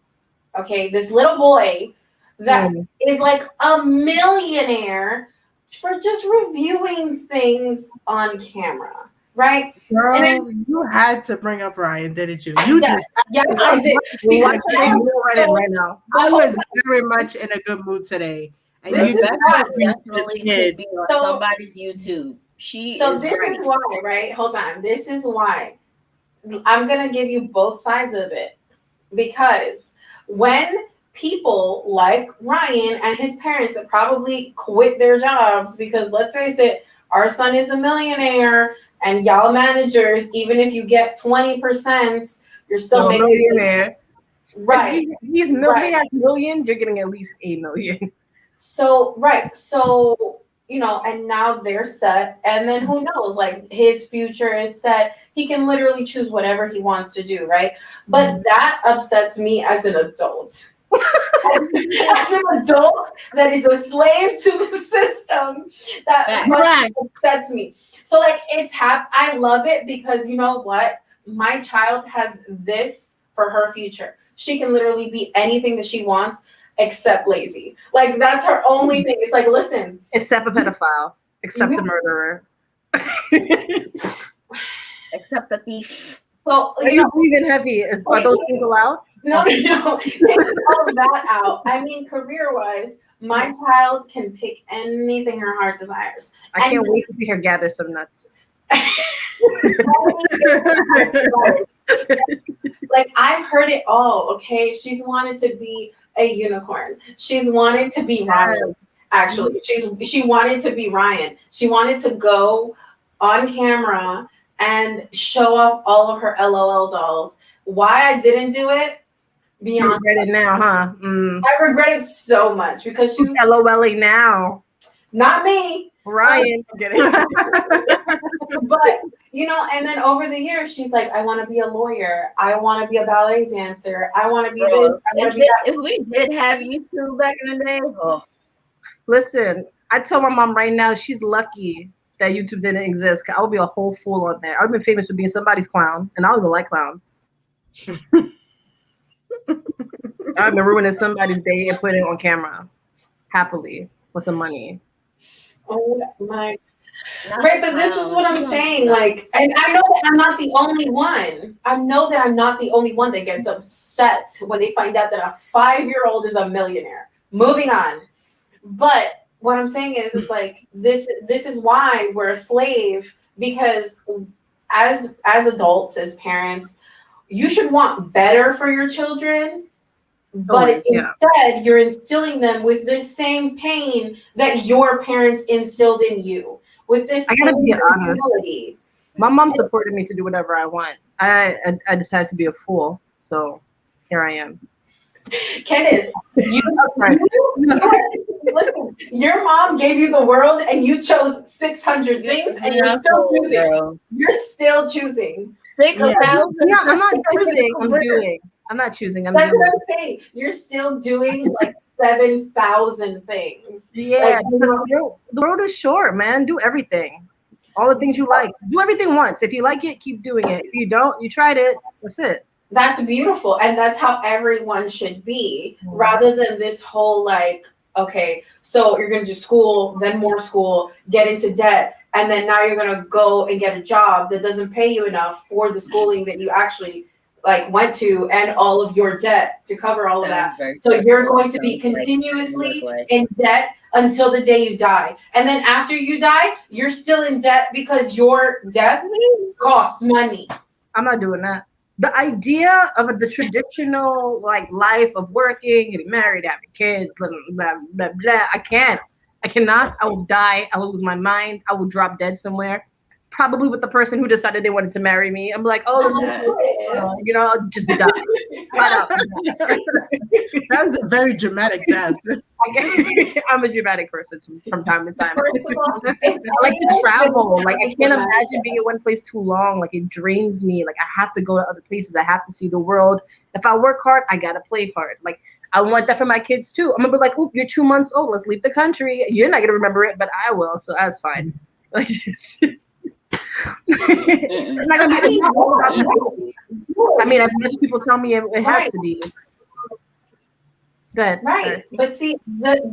Okay, this little boy that is like a millionaire for just reviewing things on camera, right? Girl, you had to bring up Ryan, didn't you? Yes, I did. Because right now. I was very much in a good mood today. And this definitely could be on somebody's YouTube. This is why, right? Hold on. This is why I'm gonna give you both sides of it, because when people like Ryan and his parents that probably quit their jobs, because let's face it, our son is a millionaire, and y'all managers, even if you get 20%, you're still making millionaire. Right. He's has million, you're getting at least $8 million. So and now they're set, and then who knows, like his future is set. He can literally choose whatever he wants to do, right? But that upsets me as an adult. As an adult that is a slave to the system, that upsets me. So like I love it, because you know what? my child has this for her future. She can literally be anything that she wants except lazy. Like, that's her only thing. It's like, listen. Except a pedophile. Except a murderer. Except the thief. So, are you breathing heavy? Are those things allowed? No. Take all of that out. I mean, career-wise, my child can pick anything her heart desires. I can't wait to see her gather some nuts. Like, I've heard it all, okay? She's wanted to be a unicorn. She's wanted to be Ryan, actually. She wanted to be Ryan. She wanted to go on camera and show off all of her LOL dolls. Why I didn't do it? You regret it now, huh? I regret it so much because she was LOLing now. Not me. Ryan. I'm kidding. But, you know, and then over the years, she's like, I want to be a lawyer. I want to be a ballet dancer. I want to be this. I want to be that. If we did have YouTube back in the day, listen, I tell my mom right now, she's lucky that YouTube didn't exist. I would be a whole fool on there. I've been famous for being somebody's clown, and I don't even like clowns. I've been ruining somebody's day and putting it on camera happily for some money. Oh my. Right, but this is what I'm saying. Like, and I know that I'm not the only one. I know that I'm not the only one that gets upset when they find out that a 5-year-old is a millionaire. Moving on. But what I'm saying is, it's like this is why we're a slave, because as adults, as parents, you should want better for your children, but instead you're instilling them with this same pain that your parents instilled in you. With this, I gotta be honest. My mom supported me to do whatever I want. I decided to be a fool, so here I am. Candace, listen, your mom gave you the world and you chose 600 things and you're still choosing. You're still choosing. 6,000? I'm not choosing. I'm doing. I'm not choosing. That's what I'm saying. You're still doing like 7,000 things. Yeah, like, because the road is short, man. Do everything. All the things you like. Do everything once. If you like it, keep doing it. If you don't, you tried it. That's it. That's beautiful. And that's how everyone should be, rather than this whole like, okay, so you're going to do school, then more school, get into debt, and then now you're going to go and get a job that doesn't pay you enough for the schooling that you actually like went to, and all of your debt to cover all of that. So you're going to be continuously in debt until the day you die. And then after you die, you're still in debt because your death costs money. I'm not doing that. The idea of the traditional like life of working, getting married, having kids, blah, blah, blah, blah, I cannot. I will die. I will lose my mind. I will drop dead somewhere. Probably with the person who decided they wanted to marry me. I'm like, oh, I'll just die. That was a very dramatic death. I'm a dramatic person from time to time. I like to travel. Like, I can't imagine being in one place too long. Like, it drains me. Like, I have to go to other places. I have to see the world. If I work hard, I gotta play hard. Like, I want that for my kids too. I'm gonna be like, oop, you're 2 months old. Let's leave the country. You're not gonna remember it, but I will. So that's fine. Like, just. It's not gonna be I mean, as much as people tell me it has to be. Good. Right. Sorry. But see,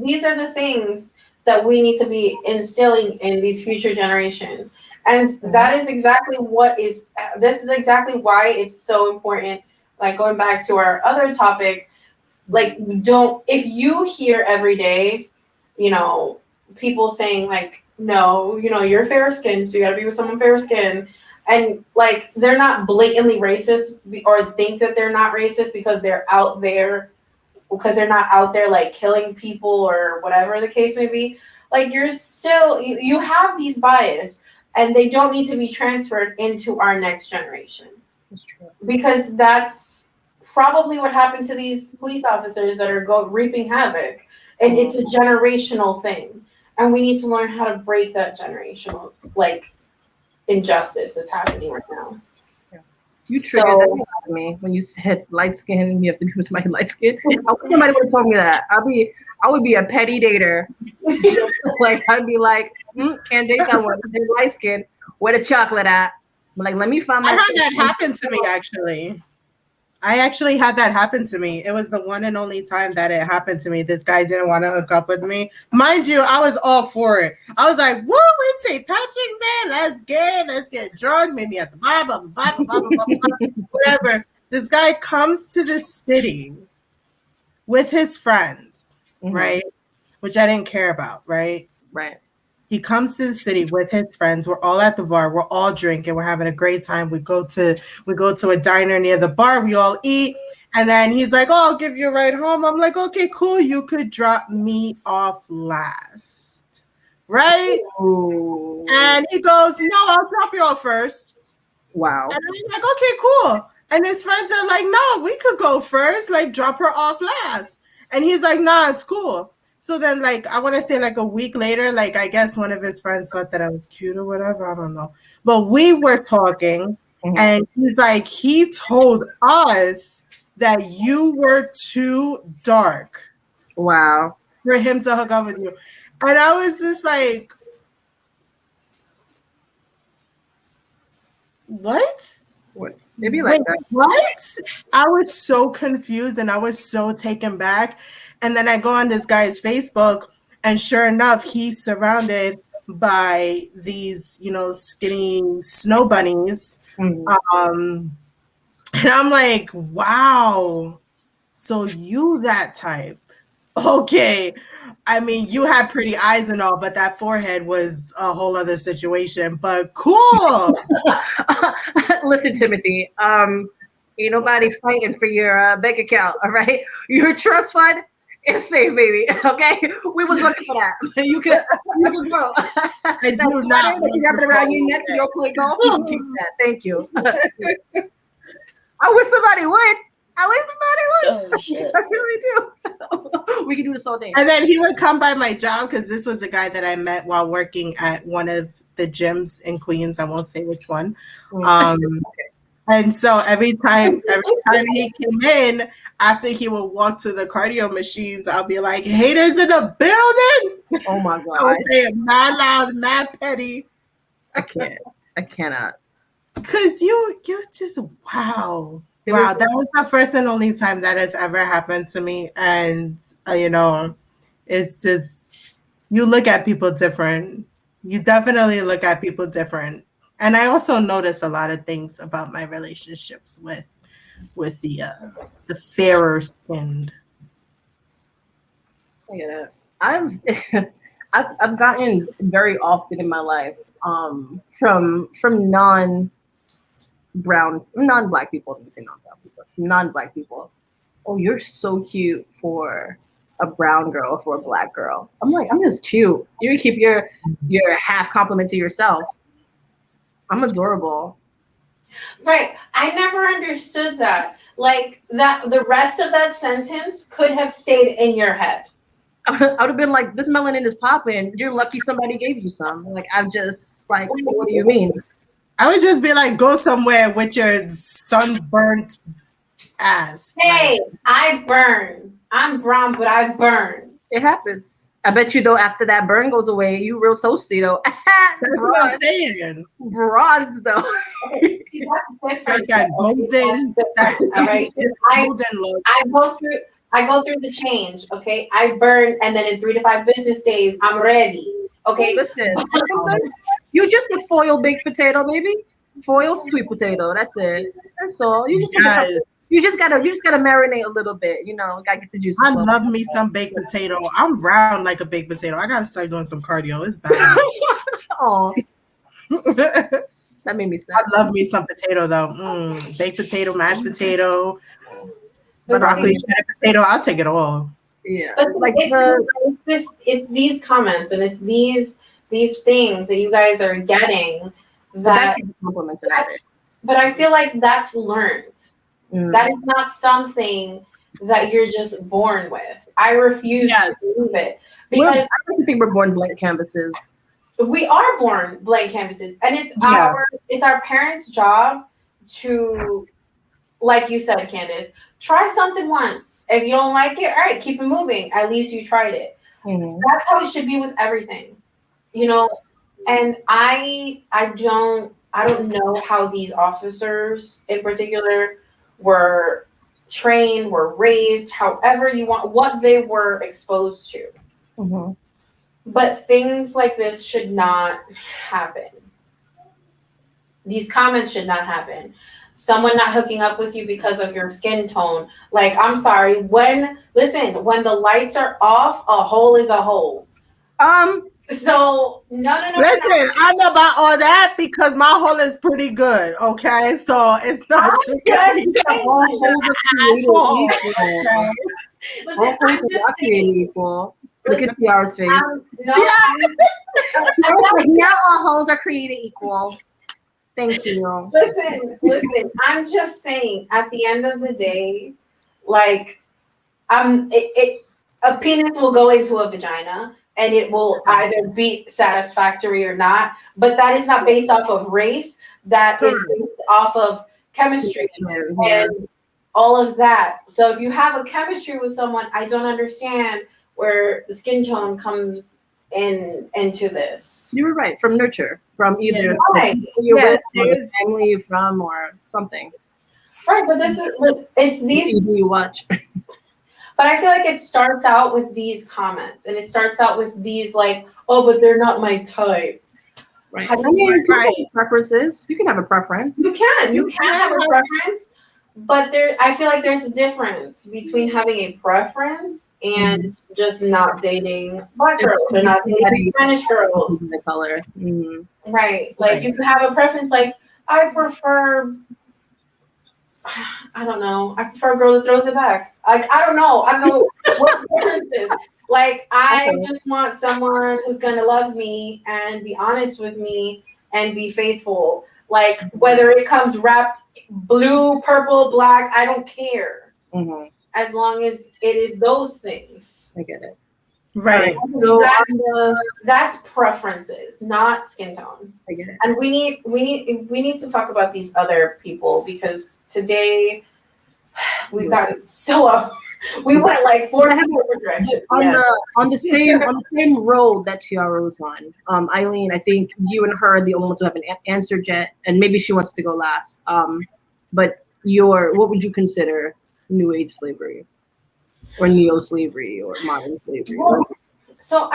these are the things that we need to be instilling in these future generations. And that is exactly this is exactly why it's so important. Like, going back to our other topic, like, if you hear every day, people saying like, no, you're fair skinned, so you gotta be with someone fair skinned. And like, they're not blatantly racist or think that they're not racist because they're out there, because they're not out there like killing people or whatever the case may be. Like, you're still, you have these bias, and they don't need to be transferred into our next generation. That's true. Because that's probably what happened to these police officers that are reaping havoc. And it's a generational thing. And we need to learn how to break that generational, like, injustice that's happening right now. Yeah. You triggered me when you said light skin. You have to be with somebody light skin. I wish somebody would have told me that. I would be a petty dater. Like, I'd be like, can't date someone. They're light skin. Where the chocolate at? Like, let me find I my. had that happen to me actually. I actually had that happen to me. It was the one and only time that it happened to me. This guy didn't want to hook up with me. Mind you, I was all for it. I was like, woo, it's St. Patrick's Day. Let's get drunk, maybe at the bar, blah, blah, blah, blah, blah, blah, blah, whatever. This guy comes to the city with his friends, right? Which I didn't care about, right? Right. He comes to the city with his friends. We're all at the bar. We're all drinking. We're having a great time. We go to a diner near the bar. We all eat. And then he's like, "Oh, I'll give you a ride home." I'm like, "Okay, cool. You could drop me off last." Right? Ooh. And he goes, "No, I'll drop you off first." Wow. And I'm like, "Okay, cool." And his friends are like, "No, we could go first. Like, drop her off last." And he's like, "Nah, it's cool." So then, like, I want to say, like, a week later, like, I guess one of his friends thought that I was cute or whatever. I don't know. But we were talking, and he's like, he told us that you were too dark. Wow. For him to hook up with you. And I was just like, what? Maybe like that. What? I was so confused and I was so taken back. And then I go on this guy's Facebook, and sure enough, he's surrounded by these, skinny snow bunnies. And I'm like, wow. So you that type. Okay. I mean, you had pretty eyes and all, but that forehead was a whole other situation. But cool. Listen, Timothy. Ain't nobody fighting for your bank account. All right, your trust fund is safe, baby. Okay, we was looking for that. You can grow. I do not that you wrap it around your neck. You'll play golf. You can keep that. Thank you. I wish somebody would. Oh, shit. I really do. We can do this all day. And then he would come by my job because this was a guy that I met while working at one of the gyms in Queens. I won't say which one. And so every time he came in, after he would walk to the cardio machines, I'll be like, "Haters in the building!" Oh my god! I would say it mad loud, mad petty. I cannot. Cause you just wow. Wow, that was the first and only time that has ever happened to me. And, it's just, you look at people different. You definitely look at people different. And I also notice a lot of things about my relationships with the fairer skinned. I get it. I've gotten very often in my life from non-black people. I didn't say non-black people. Non-black people. Oh, you're so cute for a brown girl, for a black girl. I'm like, I'm just cute. You keep your half compliment to yourself. I'm adorable. Right. I never understood that. Like that, the rest of that sentence could have stayed in your head. I would have been like, this melanin is popping. You're lucky somebody gave you some. Like, I'm just like, what do you mean? I would just be like, go somewhere with your sunburnt ass. Hey, I burn. I'm brown, but I burn. It happens. I bet you though, after that burn goes away, you real toasty though. That's what I'm saying. Bronze though. See, that's different. That golden. That's right. Golden look. I go through the change. Okay, I burn, and then in 3 to 5 business days, I'm ready. Okay. Listen, you just a foil baked potato, baby. Foil sweet potato. That's it. That's all. You just gotta marinate a little bit. Gotta get the juice. I love me some baked potato. I'm round like a baked potato. I gotta start doing some cardio. It's bad. Oh, that made me sad. I love me some potato though. Baked potato, mashed potato, broccoli, cheddar potato. I'll take it all. Yeah, but like it's these comments and it's these things that you guys are getting that compliments. But I feel like that's learned. That is not something that you're just born with. I refuse to believe it because I don't think we're born blank canvases. We are born blank canvases, and it's our parents' job to, like you said, Candace, try something once. If you don't like it, all right, keep it moving. At least you tried it. That's how it should be with everything, And I don't I don't know how these officers in particular were trained, were raised, however you want, what they were exposed to. Mm-hmm. But things like this should not happen. These comments should not happen. Someone not hooking up with you because of your skin tone. Like, I'm sorry. When the lights are off, a hole is a hole. So no. Listen, I know about all that because my hole is pretty good. Okay, so it's not just All holes are created asshole. equal. Okay? Listen, All I'm holes are just not created saying. equal. Look at Tiara's face. No, Tiara's like, now all holes are created equal. Thank you. listen. I'm just saying. At the end of the day, like, a penis will go into a vagina, and it will either be satisfactory or not. But that is not based off of race. That is based off of chemistry and all of that. So if you have a chemistry with someone, I don't understand where the skin tone comes into this. You were right. From nurture, from either Right. you're Yeah, with, or the there's- family you're from, or something. Right, but it's these. You watch. But I feel like it starts out with these comments, and it starts out with these like, oh, but they're not my type. Right. Have I mean, you- people have preferences. You can have a preference. You can have a preference, but I feel like there's a difference between having a preference and just not dating black girls or not dating Spanish girls. The color. Mm-hmm. Right. Like you can have a preference like I prefer I don't know. I prefer a girl that throws it back. Like I don't know what the preference is. Like I just want someone who's gonna love me and be honest with me and be faithful. Like whether it comes wrapped blue, purple, black, I don't care. Mm-hmm. As long as it is those things. I get it. Right. So That's preferences, not skin tone. I get it. And we need to talk about these other people because today we've gotten so up. We went like 14 different directions. On the same road that Tiara was on. Eileen, I think you and her are the only ones who haven't answered yet, and maybe she wants to go last. But what would you consider New Age slavery, or neo slavery, or modern slavery? Well, so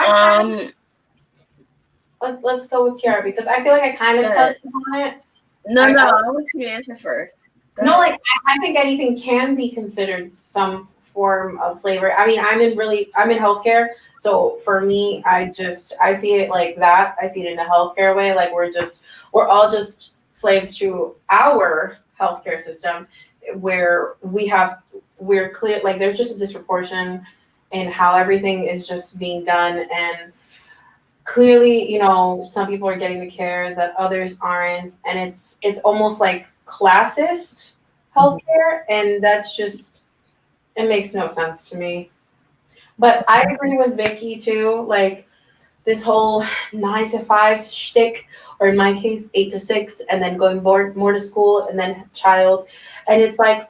let's go with Tiara because I feel like I kind of touched on it. No, I want you to answer first. No, like I think anything can be considered some form of slavery. I mean, I'm in healthcare, so for me, I see it like that. I see it in a healthcare way, like we're all just slaves to our healthcare system, where we're clear, like there's just a disproportion in how everything is just being done, and clearly, some people are getting the care that others aren't, and it's almost like classist healthcare, and that's just. It makes no sense to me. But I agree with Vicky too. Like this whole 9 to 5 shtick, or in my case, 8 to 6, and then going more to school and then child. And it's like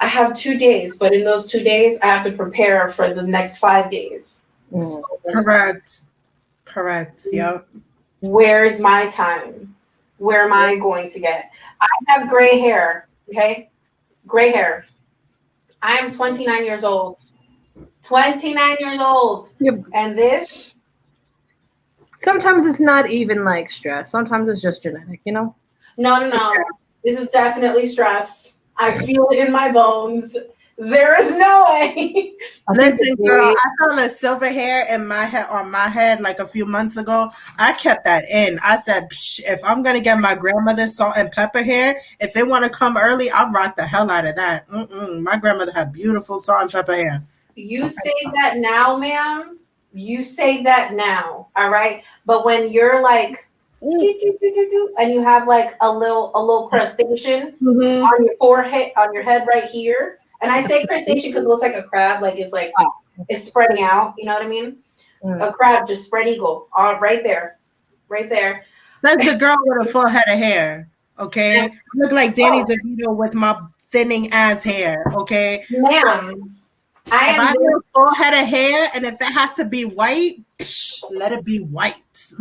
I have 2 days, but in those 2 days, I have to prepare for the next 5 days. So, Correct. Yep. Where's my time? Where am I going to get? I have gray hair. Okay, gray hair. I am 29 years old. 29 years old. Yep. And this? Sometimes it's not even like stress. Sometimes it's just genetic, No. This is definitely stress. I feel it in my bones. There is no way. Listen, girl, I found a silver hair on my head like a few months ago. I kept that in. I said, if I'm gonna get my grandmother's salt and pepper hair, if it want to come early, I'll rock the hell out of that. My grandmother had beautiful salt and pepper hair. You say that now, ma'am. You say that now, all right? But when you're like, and you have like a little crustacean on your forehead, on your head right here. And I say crustacean because it looks like a crab, like it's spreading out. You know what I mean? A crab, just spread eagle, right there. That's the girl with a full head of hair. Okay, I look like Danny DeVito with my thinning ass hair. Okay, ma'am. If I have a full head of hair, and if it has to be white, let it be white.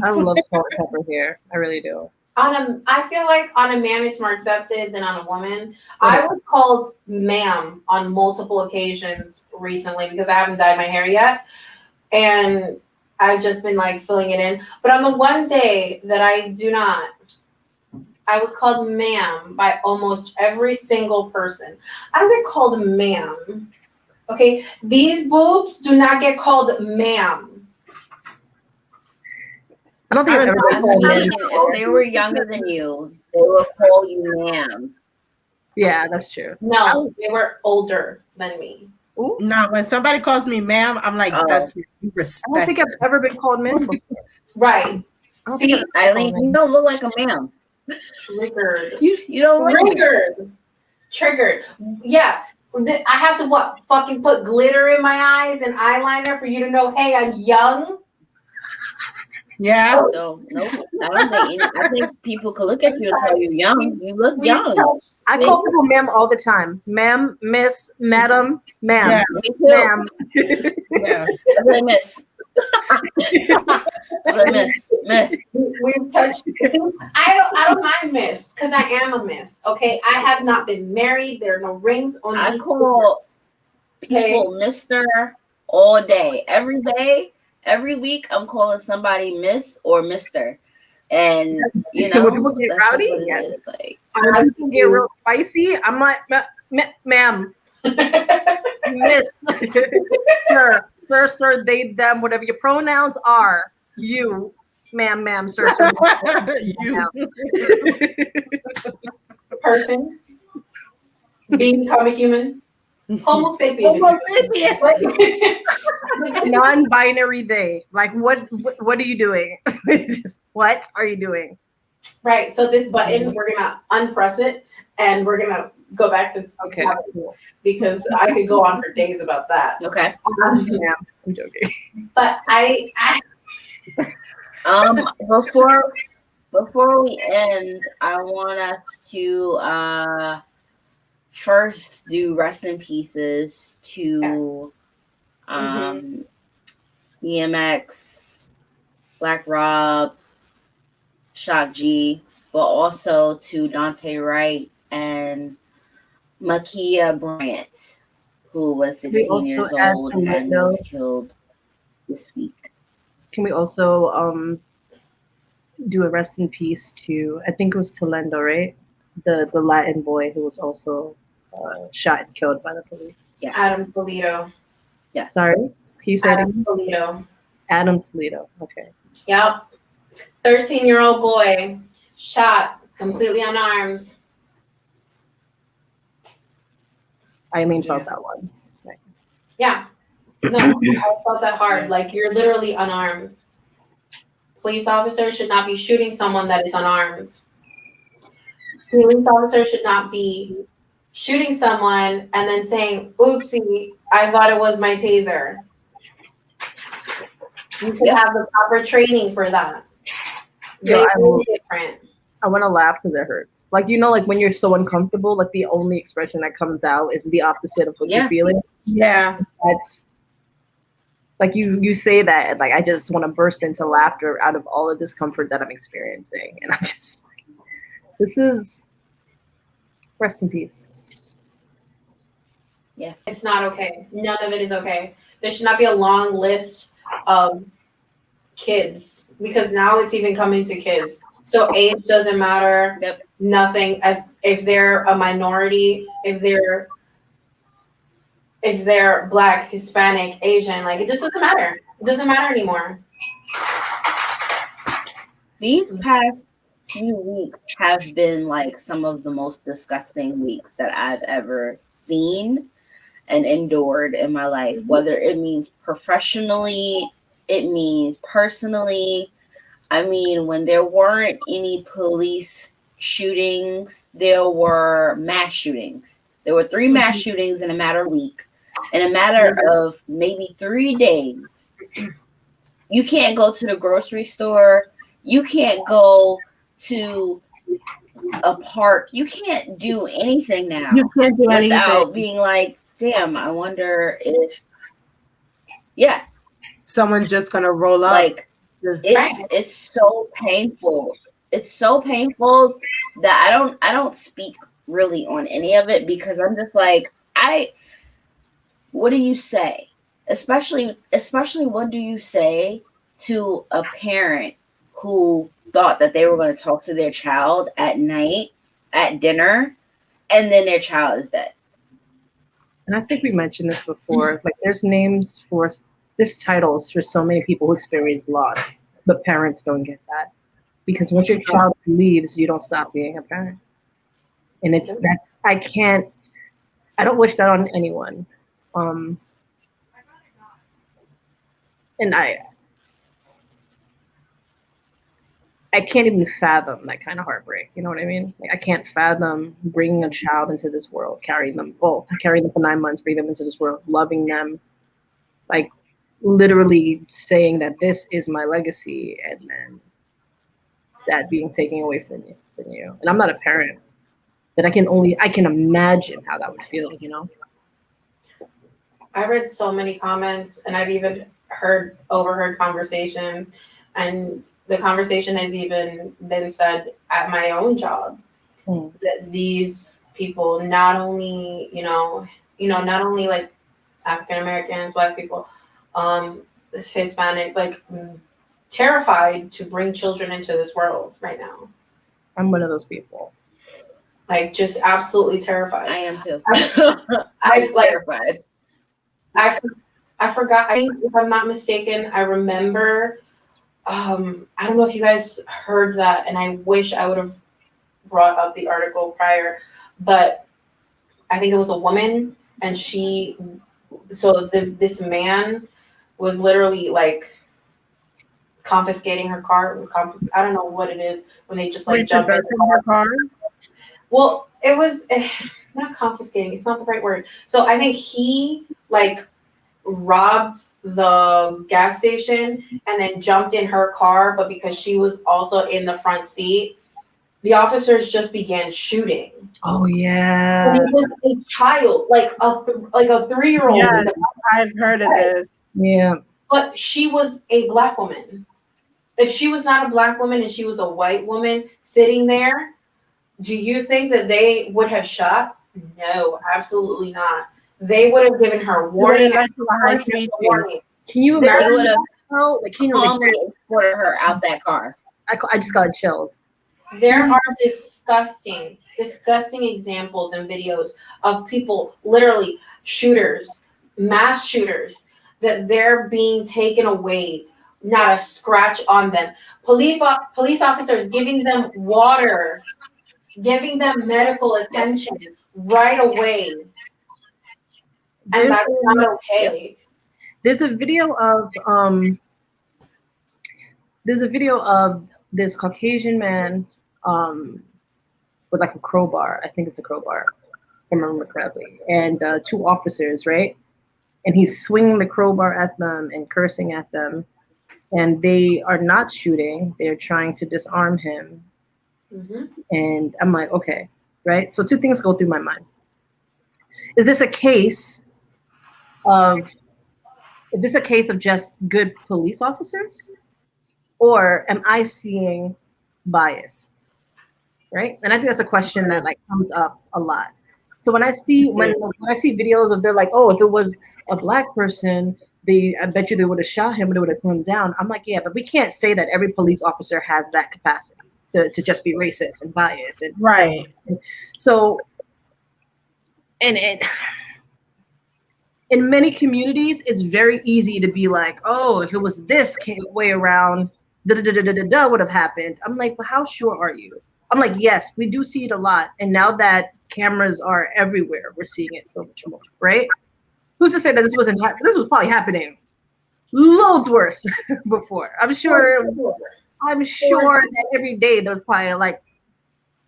I love salt and pepper hair. I really do. I feel like on a man it's more accepted than on a woman. I was called ma'am on multiple occasions recently because I haven't dyed my hair yet, and I've just been like filling it in. But on the one day that I do not, I was called ma'am by almost every single person. I don't get called ma'am. Okay, these boobs do not get called ma'am. I don't think I've ever I been called mean, ma'am. if they were younger than you, they will call you ma'am. Yeah, that's true. No, they were older than me. Ooh. No, when somebody calls me ma'am, I'm like, Oh. that's I don't respect. think I've ever been called ma'am before. Right. I don't See, think I've ever been Eileen, called you don't look like a ma'am. triggered. You don't look like Triggered. Yeah. I have to what? Fucking put glitter in my eyes and eyeliner for you to know, hey, I'm young. Yeah. No, I think people could look at you and tell you young. You look We young. touched- I call people ma'am all the time. Ma'am, miss, madam, ma'am, Yeah. Me too. ma'am. Yeah. I really miss. Miss. We've touched. See, I don't mind miss because I am a miss. Okay, I have not been married. There are no rings on I these. call Okay. people Mr. all day. Every week I'm calling somebody Miss or Mr. And you know, When people get that's just rowdy, what it yeah. is. Like, When people get real spicy, I'm like, ma'am, miss, sir, they, them, whatever your pronouns are, you, ma'am, sir, You. Person, become a human, Homo sapien. Homo sapien. Non-binary they. Like, what are you doing? What are you doing? Right. So this button, we're gonna unpress it, and we're gonna go back to Okay. because I could go on for days about that. okay. Yeah, I'm joking. But I Before we end, I want us to first do rest in pieces to EMX, Black Rob, Shock G, but also to Dante Wright and Makia Bryant, who was 16 years old and was killed this week. Can we also do a rest in peace to, I think it was Toledo, right? The Latin boy who was also shot and killed by the police. Yeah. Adam Toledo. Yeah. Sorry, he said Adam Toledo. Adam Toledo. Okay. Yep. 13-year-old boy shot completely unarmed. Eileen felt that one. Right. Yeah. No, I felt that hard. Like, you're literally unarmed. Police officers should not be shooting someone that is unarmed. Police officers should not be shooting someone and then saying, oopsie, I thought it was my taser. You should have the proper training for that. Yeah, Very different. I want to laugh because it hurts. Like, you know, like when you're so uncomfortable, like the only expression that comes out is the opposite of what you're feeling. Yeah. That's like you say that, and like I just want to burst into laughter out of all the discomfort that I'm experiencing. And I'm just like, this is rest in peace. Yeah. It's not okay. None of it is okay. There should not be a long list of kids because now it's even coming to kids. So age doesn't matter. Yep. Nothing. As if they're a minority, if they're Black, Hispanic, Asian, like it just doesn't matter. It doesn't matter anymore. These past few weeks have been like some of the most disgusting weeks that I've ever seen and endured in my life, whether it means professionally, it means personally. I mean, when there weren't any police shootings, there were mass shootings. There were 3 mass shootings in a matter of a week. In a matter of maybe 3 days. You can't go to the grocery store. You can't go to a park. You can't do anything now. You can't do without anything. being like, damn, I wonder if, someone's just gonna roll up. like, it's so painful. it's so painful that I don't speak really on any of it, because I'm just like, what do you say? Especially what do you say to a parent who thought that they were going to talk to their child at night at dinner, and then their child is dead? And I think we mentioned this before. Like, there's titles for so many people who experience loss, but parents don't get that, because once your child leaves, you don't stop being a parent. And I don't wish that on anyone. And I can't even fathom that kind of heartbreak. You know what I mean? Like, I can't fathom bringing a child into this world, carrying them for 9 months, bring them into this world, loving them, like literally saying that this is my legacy, and then that being taken away from you. And I'm not a parent, but I can imagine how that would feel, you know? I read so many comments, and I've even overheard conversations, and the conversation has even been said at my own job that these people, not only not only like African Americans, Black people, Hispanics, like terrified to bring children into this world right now. I'm one of those people. Like, just absolutely terrified. I am too. I'm terrified. I forgot. I think, if I'm not mistaken, I remember. I don't know if you guys heard that, and I wish I would have brought up the article prior, but I think it was a woman, and this man was literally like confiscating her car. I don't know what it is when they just like jump in her car. Well, it was not confiscating. It's not the right word. So I think he like robbed the gas station and then jumped in her car, but because she was also in the front seat, the officers just began shooting. Oh yeah. And it was a child, like a 3-year-old. Yeah, I've heard of this. Yeah. But she was a Black woman. If she was not a Black woman and she was a white woman sitting there, do you think that they would have shot? No, absolutely not. They would have given her warning. Can you imagine? They would have calmly escorted her out that car. I just got chills. There are disgusting examples and videos of people, literally shooters, mass shooters, that they're being taken away, not a scratch on them. Police officers giving them water, giving them medical attention right away. And that's not okay. There's a video of this Caucasian man with like a crowbar. I think it's a crowbar, if I remember correctly. And 2 officers, right? And he's swinging the crowbar at them and cursing at them. And they are not shooting. They're trying to disarm him. Mm-hmm. And I'm like, okay, right? So 2 things go through my mind. Is this a case of just good police officers, or am I seeing bias? Right? And I think that's a question that like comes up a lot. So when I see videos of, they're like, oh, if it was a Black person, I bet you they would have shot him and they would have put him down. I'm like, yeah, but we can't say that every police officer has that capacity to just be racist and biased. And right. So, and in many communities, it's very easy to be like, oh, if it was this way around, would have happened. I'm like, but how sure are you? I'm like, yes, we do see it a lot. And now that cameras are everywhere, we're seeing it so much more, right? Who's to say that this was probably happening loads worse before? I'm sure that every day there's probably like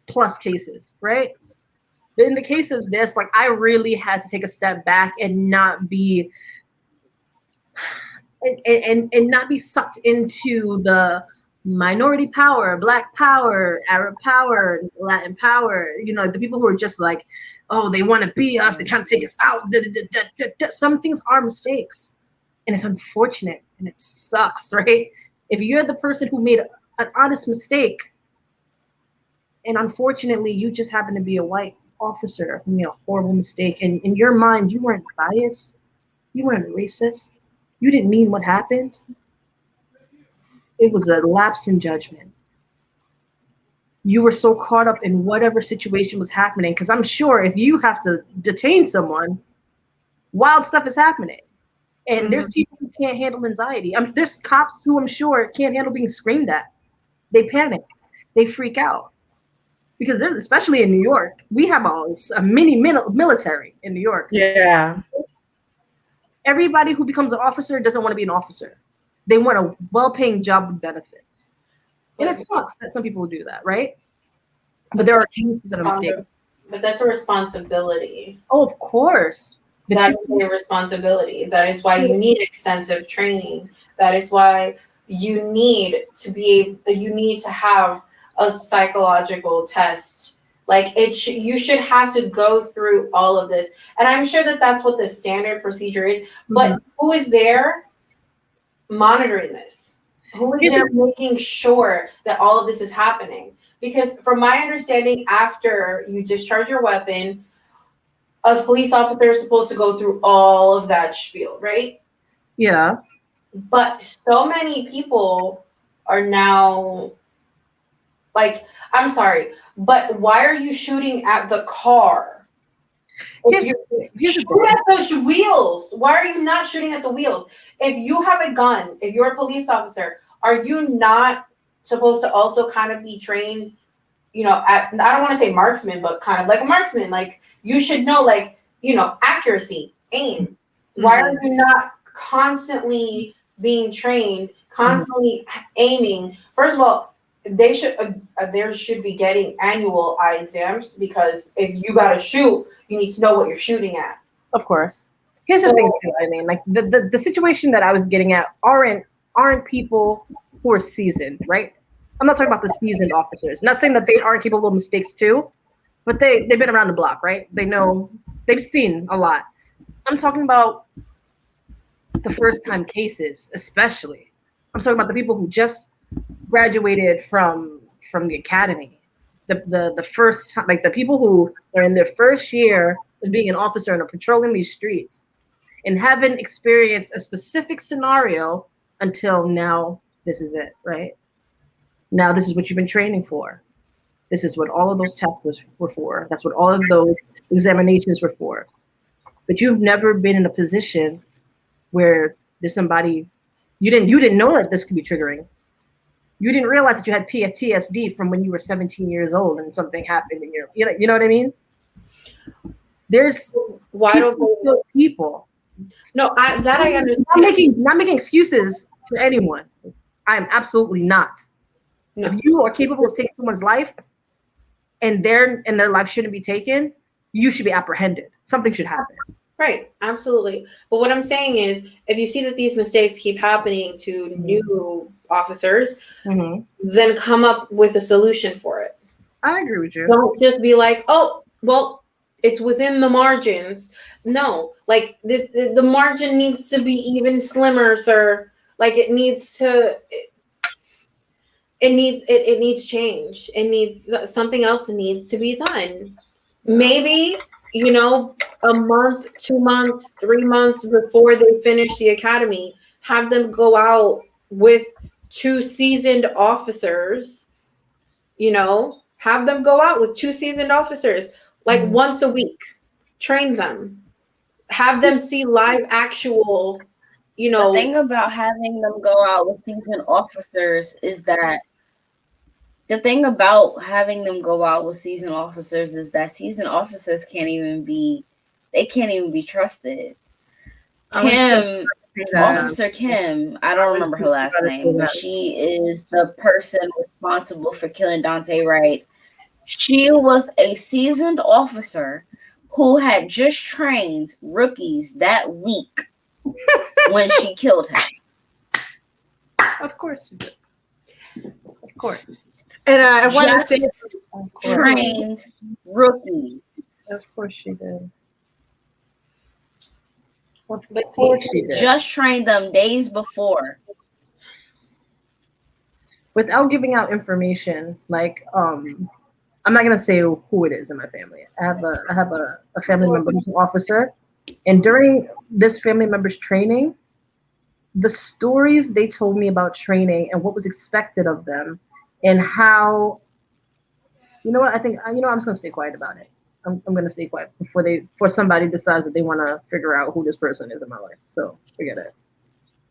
plus cases, right? But in the case of this, like, I really had to take a step back and not be not be sucked into the minority power, Black power, Arab power, Latin power, the people who are just like, oh, they want to be us, they're trying to take us out. Some things are mistakes, and it's unfortunate, and it sucks, right? If you're the person who made an honest mistake, And unfortunately, you just happen to be a white officer who made a horrible mistake. And in your mind, you weren't biased. You weren't racist. You didn't mean what happened. It was a lapse in judgment. You were so caught up in whatever situation was happening. Because I'm sure if you have to detain someone, wild stuff is happening. And there's people who can't handle anxiety. There's cops who I'm sure can't handle being screamed at. They panic. They freak out. Because there's, especially in New York, we have a mini military in New York. Yeah. Everybody who becomes an officer doesn't want to be an officer. They want a well-paying job with benefits. And it sucks that some people do that, right? But there are cases that are mistakes. But that's a responsibility. Oh, of course. That is a responsibility. That is why you need extensive training. That is why you need to have a psychological test. Like you should have to go through all of this. And I'm sure that that's what the standard procedure is. But who is there monitoring this? Who is there making sure that all of this is happening? Because from my understanding, after you discharge your weapon, a police officer is supposed to go through all of that spiel, right? Yeah. But so many people are now like, I'm sorry, but why are you shooting at the car? Shoot at those wheels. Why are you not shooting at the wheels? If you have a gun, if you're a police officer, are you not supposed to also kind of be trained, I don't want to say marksman, but kind of like a marksman? Like, you should know, like, accuracy, aim. Why are you not constantly being trained, constantly aiming? First of all, there should be getting annual eye exams, because if you got to shoot, you need to know what you're shooting at. Of course. Here's the thing too. I mean, like the situation that I was getting at aren't people who are seasoned, right? I'm not talking about the seasoned officers. Not saying that they aren't capable of mistakes too, but they've been around the block, right? They know, they've seen a lot. I'm talking about the first time cases, especially. I'm talking about the people who just graduated from the academy. The first time, like the people who are in their first year of being an officer and are patrolling these streets and haven't experienced a specific scenario until now. This is it, right? Now this is what you've been training for. This is what all of those tests were for. That's what all of those examinations were for. But you've never been in a position where there's somebody you didn't know that this could be triggering. You didn't realize that you had PTSD from when you were 17 years old and something happened in your, you know what I mean? There's people. No, I understand. Not making excuses for anyone. I am absolutely not. No. If you are capable of taking someone's life and their life shouldn't be taken, you should be apprehended. Something should happen. Right, absolutely. But what I'm saying is, if you see that these mistakes keep happening to new officers, then come up with a solution for it. I agree with you. Don't just be like, oh, well, it's within the margins. No, like the margin needs to be even slimmer, sir. Like it needs change. It needs something else needs to be done. Maybe, a month, 2 months, 3 months before they finish the academy, have them go out with 2 seasoned officers, have them go out with 2 seasoned officers, like once a week, train them, have them see live actual, The thing about having them go out with seasoned officers is that seasoned officers can't even be trusted. Officer Kim, I don't remember her last name, but she is the person responsible for killing Dante Wright. She was a seasoned officer who had just trained rookies that week when she killed him. Of course you did. Of course. And I want to say, trained rookies. Of course she did. Of course she did. Just trained them days before. Without giving out information, like I'm I'm not gonna say who it is in my family. I have a family member who's an officer, and during this family member's training, the stories they told me about training and what was expected of them, and how, you know what, I think, you know, I'm just gonna stay quiet about it. I'm gonna stay quiet before somebody decides that they want to figure out who this person is in my life. So forget it.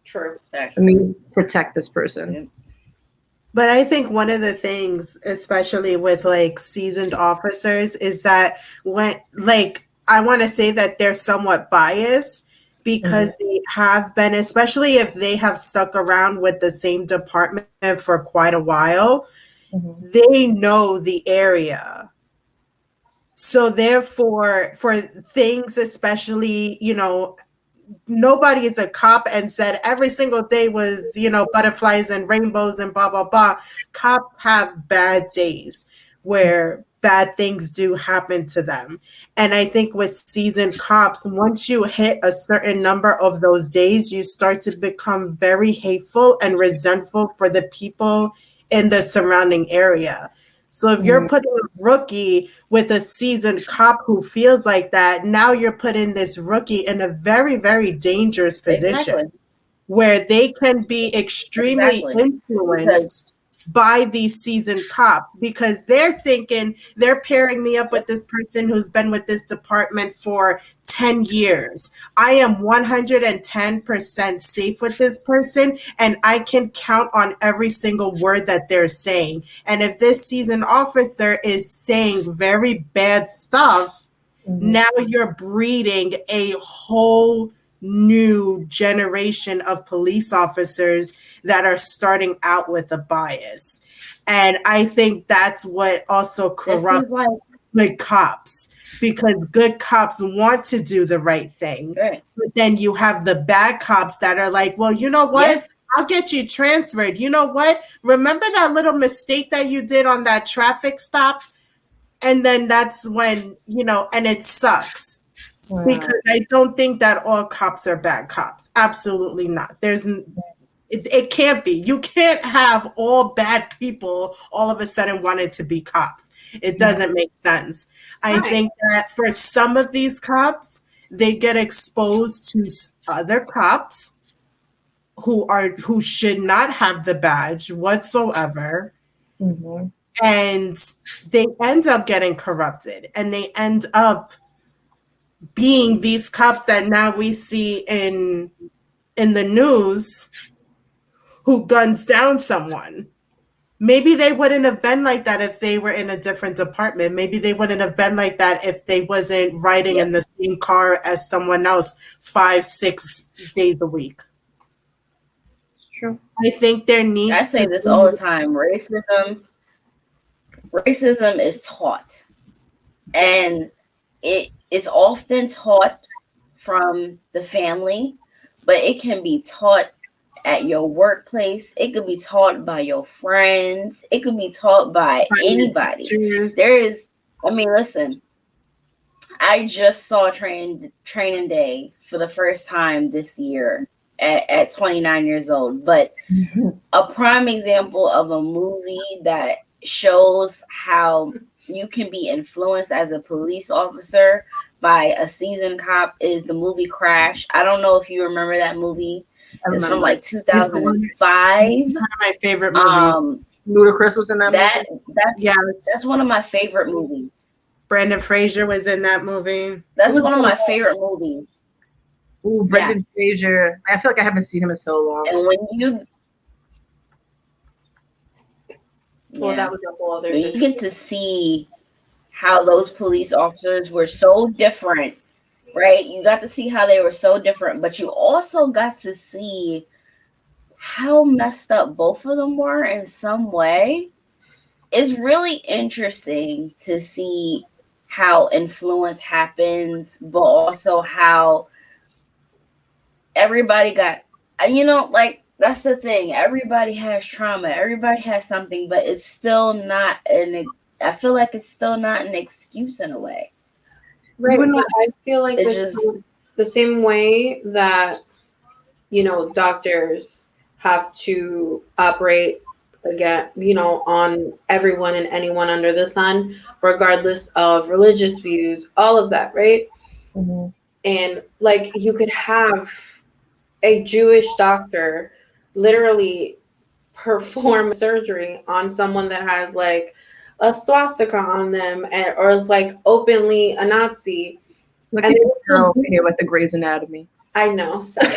True. Let me protect this person. But I think one of the things, especially with like seasoned officers, is that when, like, I want to say that they're somewhat biased because they have been, especially if they have stuck around with the same department for quite a while, they know the area. So therefore, for things, especially, you know, nobody is a cop and said every single day was, you know, butterflies and rainbows and blah, blah, blah. Cops have bad days where bad things do happen to them. And I think with seasoned cops, once you hit a certain number of those days, you start to become very hateful and resentful for the people in the surrounding area. So if you're putting a rookie with a seasoned cop who feels like that, now you're putting this rookie in a very, very dangerous position where they can be extremely influenced by these seasoned cops because they're thinking they're pairing me up with this person who's been with this department for 10 years. I am 110% safe with this person and I can count on every single word that they're saying. And if this seasoned officer is saying very bad stuff, now you're breeding a whole new generation of police officers that are starting out with a bias. And I think that's what also corrupts good cops, because good cops want to do the right thing. But then you have the bad cops that are like, well, you know what? I'll get you transferred. You know what? Remember that little mistake that you did on that traffic stop? And then that's when, you know, and it sucks. Because I don't think that all cops are bad cops. Absolutely not. It can't be. You can't have all bad people all of a sudden wanting to be cops. It doesn't make sense. I think that for some of these cops, they get exposed to other cops who should not have the badge whatsoever. And they end up getting corrupted, and they end up being these cops that now we see in the news who guns down someone. Maybe they wouldn't have been like that if they were in a different department. Maybe they wouldn't have been like that if they wasn't riding in the same car as someone else 5-6 days a week. True. I think there needs I say this all the time. Racism is taught, and it's often taught from the family, but it can be taught at your workplace. It could be taught by your friends. It could be taught by anybody. Listen, I just saw Training Day for the first time this year at 29 years old. But a prime example of a movie that shows how you can be influenced as a police officer by a seasoned cop is the movie Crash. I don't know if you remember that movie. It's from like 2005. One of my favorite movies. Ludacris was in that movie. That's one of my favorite movies. Brendan Fraser was in that movie. That's one of my favorite movies. Ooh, Brendan Fraser. I feel like I haven't seen him in so long. And when you that was a whole other you get to see how those police officers were so different, right? You got to see how they were so different, but you also got to see how messed up both of them were in some way. It's really interesting to see how influence happens, but also how everybody got, that's the thing. Everybody has trauma. Everybody has something, but it's still not I feel like it's still not an excuse in a way. Right. I feel like the same way that, doctors have to operate again, on everyone and anyone under the sun, regardless of religious views, all of that, right? Mhm. And like you could have a Jewish doctor literally perform surgery on someone that has like a swastika on them, or is like openly a Nazi. Look And at they this will girl still do, here with the Grey's Anatomy. I know, stop.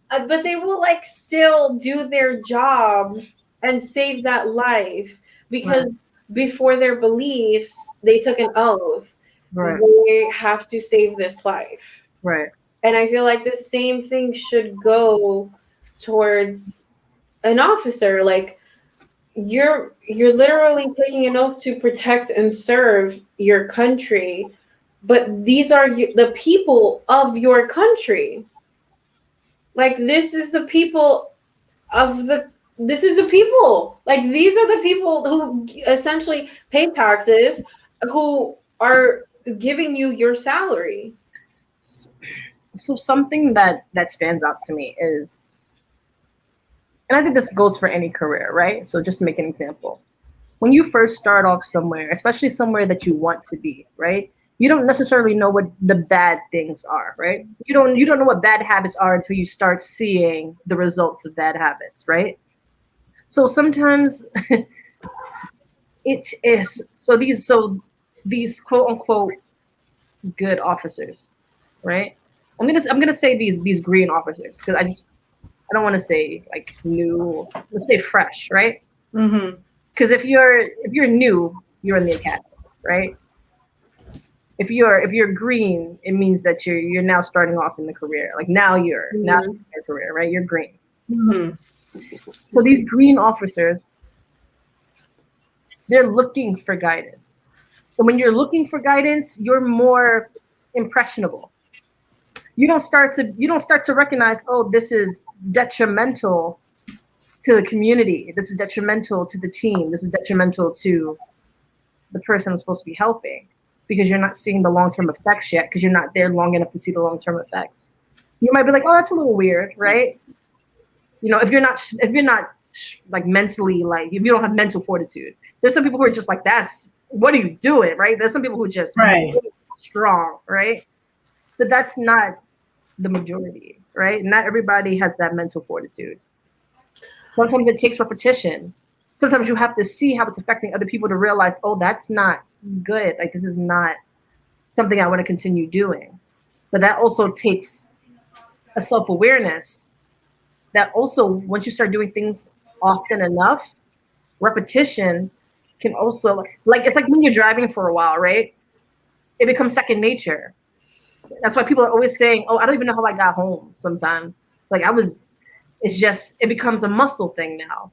But they will like still do their job and save that life because Right. before their beliefs, they took an oath. Right. They have to save this life. Right. And I feel like the same thing should go towards an officer. Like you're literally taking an oath to protect and serve your country, but these are the people of your country. Like this is the people. Like these are the people who essentially pay taxes, who are giving you your salary. So something that stands out to me is, and I think this goes for any career, right? So just to make an example, when you first start off somewhere, especially somewhere that you want to be, right? You don't necessarily know what the bad things are, right? You don't know what bad habits are until you start seeing the results of bad habits, right? So sometimes it is these quote unquote good officers, right? I'm gonna say these green officers because I don't want to say like new. Let's say fresh, right? Mm-hmm. Because if you're new, you're in the academy, right? If you're green, it means that you're now starting off in the career. Like now it's your career, right? You're green. Mm-hmm. So these green officers, they're looking for guidance. And when you're looking for guidance, you're more impressionable. You don't start to recognize, oh, this is detrimental to the community. This is detrimental to the team. This is detrimental to the person I'm supposed to be helping, because you're not seeing the long-term effects yet, because you're not there long enough to see the long-term effects. You might be like, oh, that's a little weird, right? If you're not like mentally, like if you don't have mental fortitude, there's some people who are just like, that's what are you doing, right? There's some people who just Right. strong, right? But that's not the majority, right? Not everybody has that mental fortitude. Sometimes it takes repetition. Sometimes you have to see how it's affecting other people to realize, oh, that's not good. Like this is not something I want to continue doing. But that also takes a self-awareness that also, once you start doing things often enough, repetition can also, like it's like when you're driving for a while, right? It becomes second nature. That's why people are always saying, oh, I don't even know how I got home sometimes. Like it's just, it becomes a muscle thing now.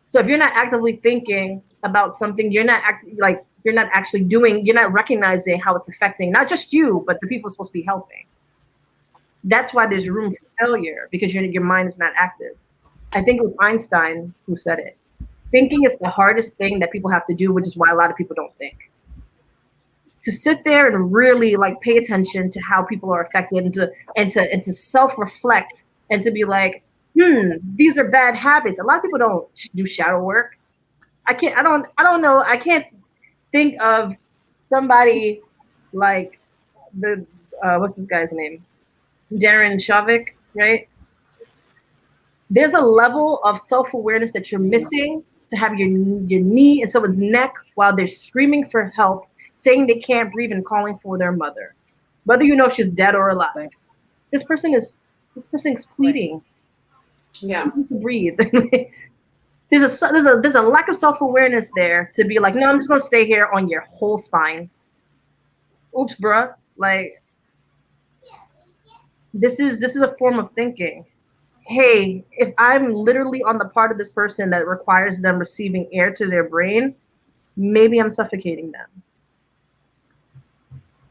So if you're not actively thinking about something, you're not actually doing, you're not recognizing how it's affecting not just you, but the people supposed to be helping. That's why there's room for failure, because your mind is not active. I think it was Einstein who said it. Thinking is the hardest thing that people have to do, which is why a lot of people don't think. To sit there and really like pay attention to how people are affected, and to self-reflect, and to be like, these are bad habits. A lot of people don't do shadow work. I don't know. I can't think of somebody like the what's this guy's name? Darren Chauvin, right? There's a level of self-awareness that you're missing to have your knee in someone's neck while they're screaming for help, saying they can't breathe and calling for their mother, whether you know if she's dead or alive. Right. This person is pleading. Yeah. To breathe. There's a lack of self-awareness there to be like, no, I'm just gonna stay here on your whole spine. Oops, bruh. Like this is a form of thinking. Hey, if I'm literally on the part of this person that requires them receiving air to their brain, maybe I'm suffocating them.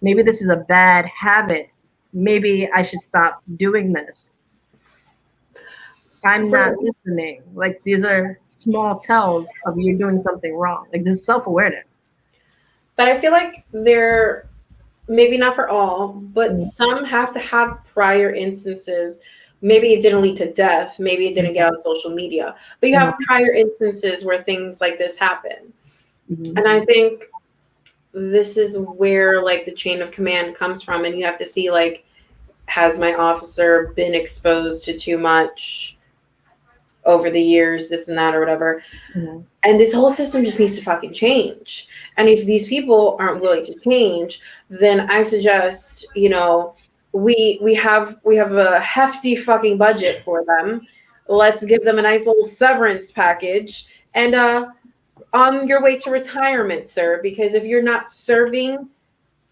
Maybe this is a bad habit. Maybe I should stop doing this. I'm not listening. Like these are small tells of you're doing something wrong. Like this is self-awareness. But I feel like maybe not for all, but some have to have prior instances Maybe it didn't lead to death. Maybe it didn't get on social media. But you have prior instances where things like this happen. Mm-hmm. And I think this is where like the chain of command comes from. And you have to see like, has my officer been exposed to too much over the years, this and that or whatever. Mm-hmm. And this whole system just needs to fucking change. And if these people aren't willing to change, then I suggest, you know, we have a hefty fucking budget for them. Let's give them a nice little severance package and on your way to retirement, sir, because if you're not serving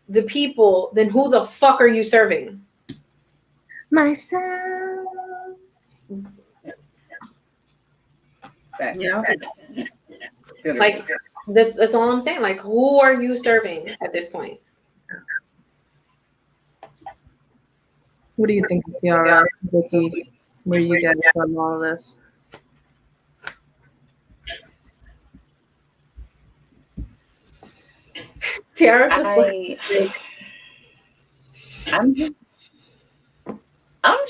the people, then who the fuck are you serving? Myself. Yeah. Like that's all I'm saying. Like, who are you serving at this point? What do you think, Tiara, Vicky? Where you guys from all of this? Tiara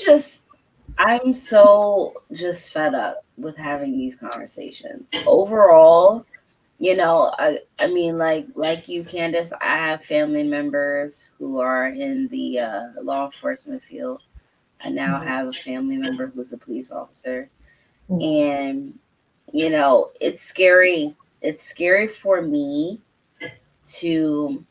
just I'm so just fed up with having these conversations. Overall, you know, I mean, like you, Candace, I have family members who are in the law enforcement field. I now have a family member who's a police officer. And, you know, it's scary. It's scary for me to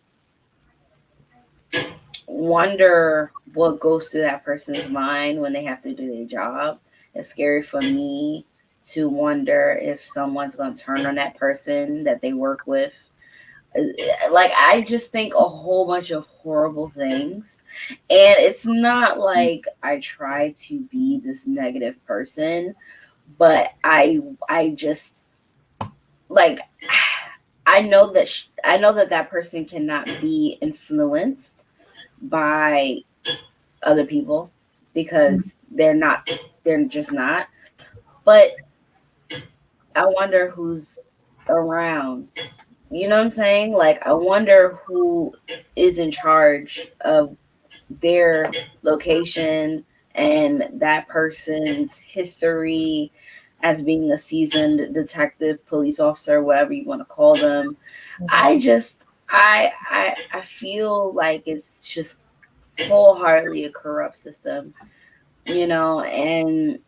wonder what goes through that person's mind when they have to do their job. It's scary for me to wonder if someone's going to turn on that person that they work with. Like, I just think a whole bunch of horrible things. And it's not like I try to be this negative person, but I just like, I know that person cannot be influenced by other people because they're just not. But I wonder who's around. You know what I'm saying? Like, I wonder who is in charge of their location and that person's history as being a seasoned detective, police officer, whatever you want to call them. I feel like it's just wholeheartedly a corrupt system, you know, and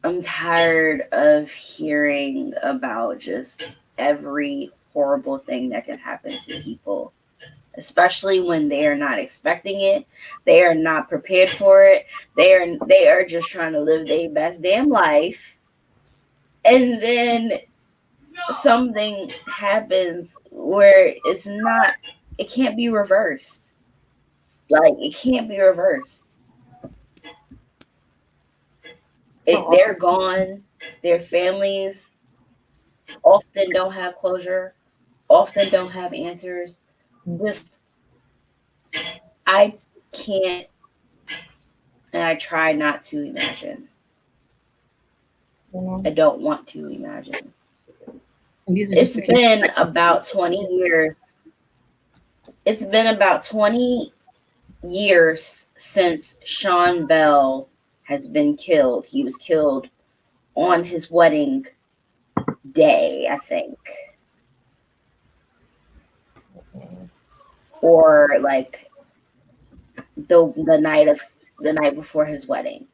I'm tired of hearing about just every horrible thing that can happen to people, especially when they are not expecting it. They are not prepared for it. They are just trying to live their best damn life. And then something happens where it can't be reversed. Like, it can't be reversed. They're gone. Their families often don't have closure, often don't have answers. Just, I can't, and I try not to imagine. I don't want to imagine. It's been about 20 years. It's been about 20 years since Sean Bell has been killed. He was killed on his wedding day, I think. Or like the night before his wedding.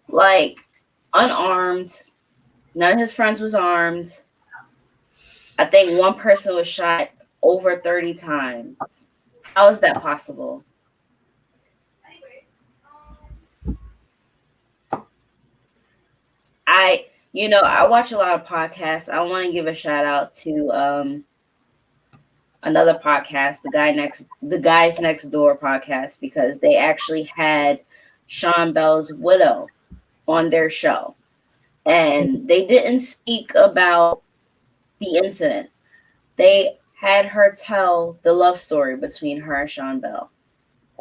Like, unarmed. None of his friends was armed. I think one person was shot over 30 times. How is that possible? I watch a lot of podcasts. I want to give a shout out to another podcast, the Guys Next Door podcast, because they actually had Sean Bell's widow on their show. And they didn't speak about the incident. They had her tell the love story between her and Sean Bell.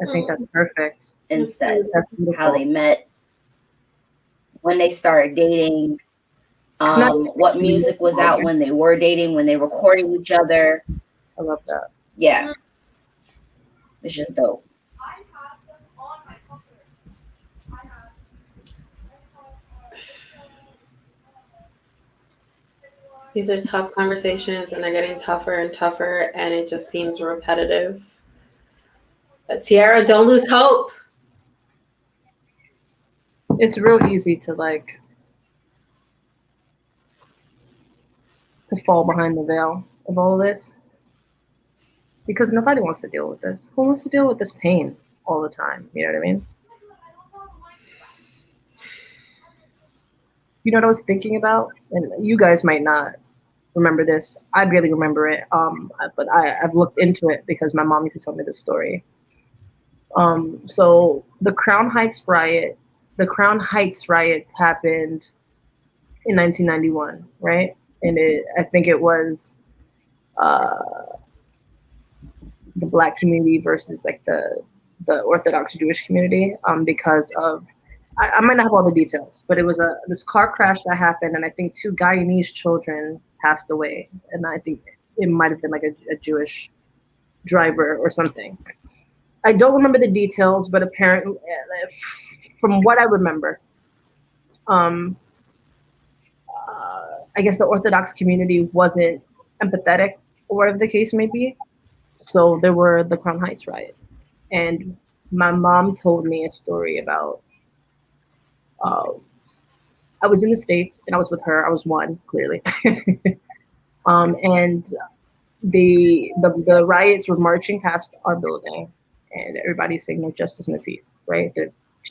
I think that's perfect. Instead, how they met, when they started dating, what music was out when they were dating, when they were courting each other. I love that. Yeah. It's just dope. These are tough conversations, and they're getting tougher and tougher, and it just seems repetitive. But Tiara, don't lose hope. It's real easy to like to fall behind the veil of all this because nobody wants to deal with this. Who wants to deal with this pain all the time? You know what I mean? You know what I was thinking about? And you guys might not remember this. I barely remember it. But I've looked into it because my mom used to tell me this story. So the Crown Heights riots happened in 1991, right? And I think it was the Black community versus like the Orthodox Jewish community, because of I might not have all the details, but it was this car crash that happened, and I think 2 Guyanese children passed away, and I think it might have been like a Jewish driver or something. I don't remember the details, but apparently, from what I remember, I guess the Orthodox community wasn't empathetic, or whatever the case may be. So there were the Crown Heights riots, and my mom told me a story about. I was in the States, and I was with her. I was 1, clearly, and the riots were marching past our building, and everybody's saying no justice, no peace, right?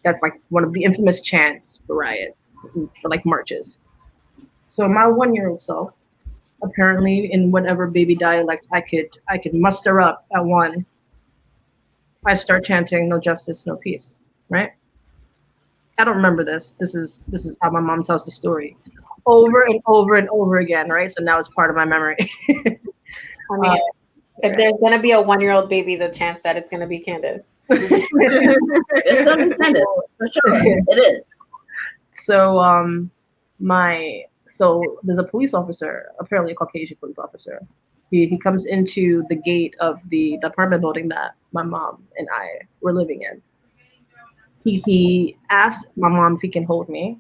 That's like one of the infamous chants for riots, for like marches. So my 1-year-old self, apparently in whatever baby dialect I could muster up at 1, I start chanting no justice, no peace, right? I don't remember this. This is how my mom tells the story over and over and over again, right? So now it's part of my memory. I mean, if there's going to be a 1-year-old baby, the chance that it's going to be Candace. It's going to be Candace, for sure. It is. So, so there's a police officer, apparently a Caucasian police officer. He comes into the gate of the apartment building that my mom and I were living in. He asked my mom if he can hold me.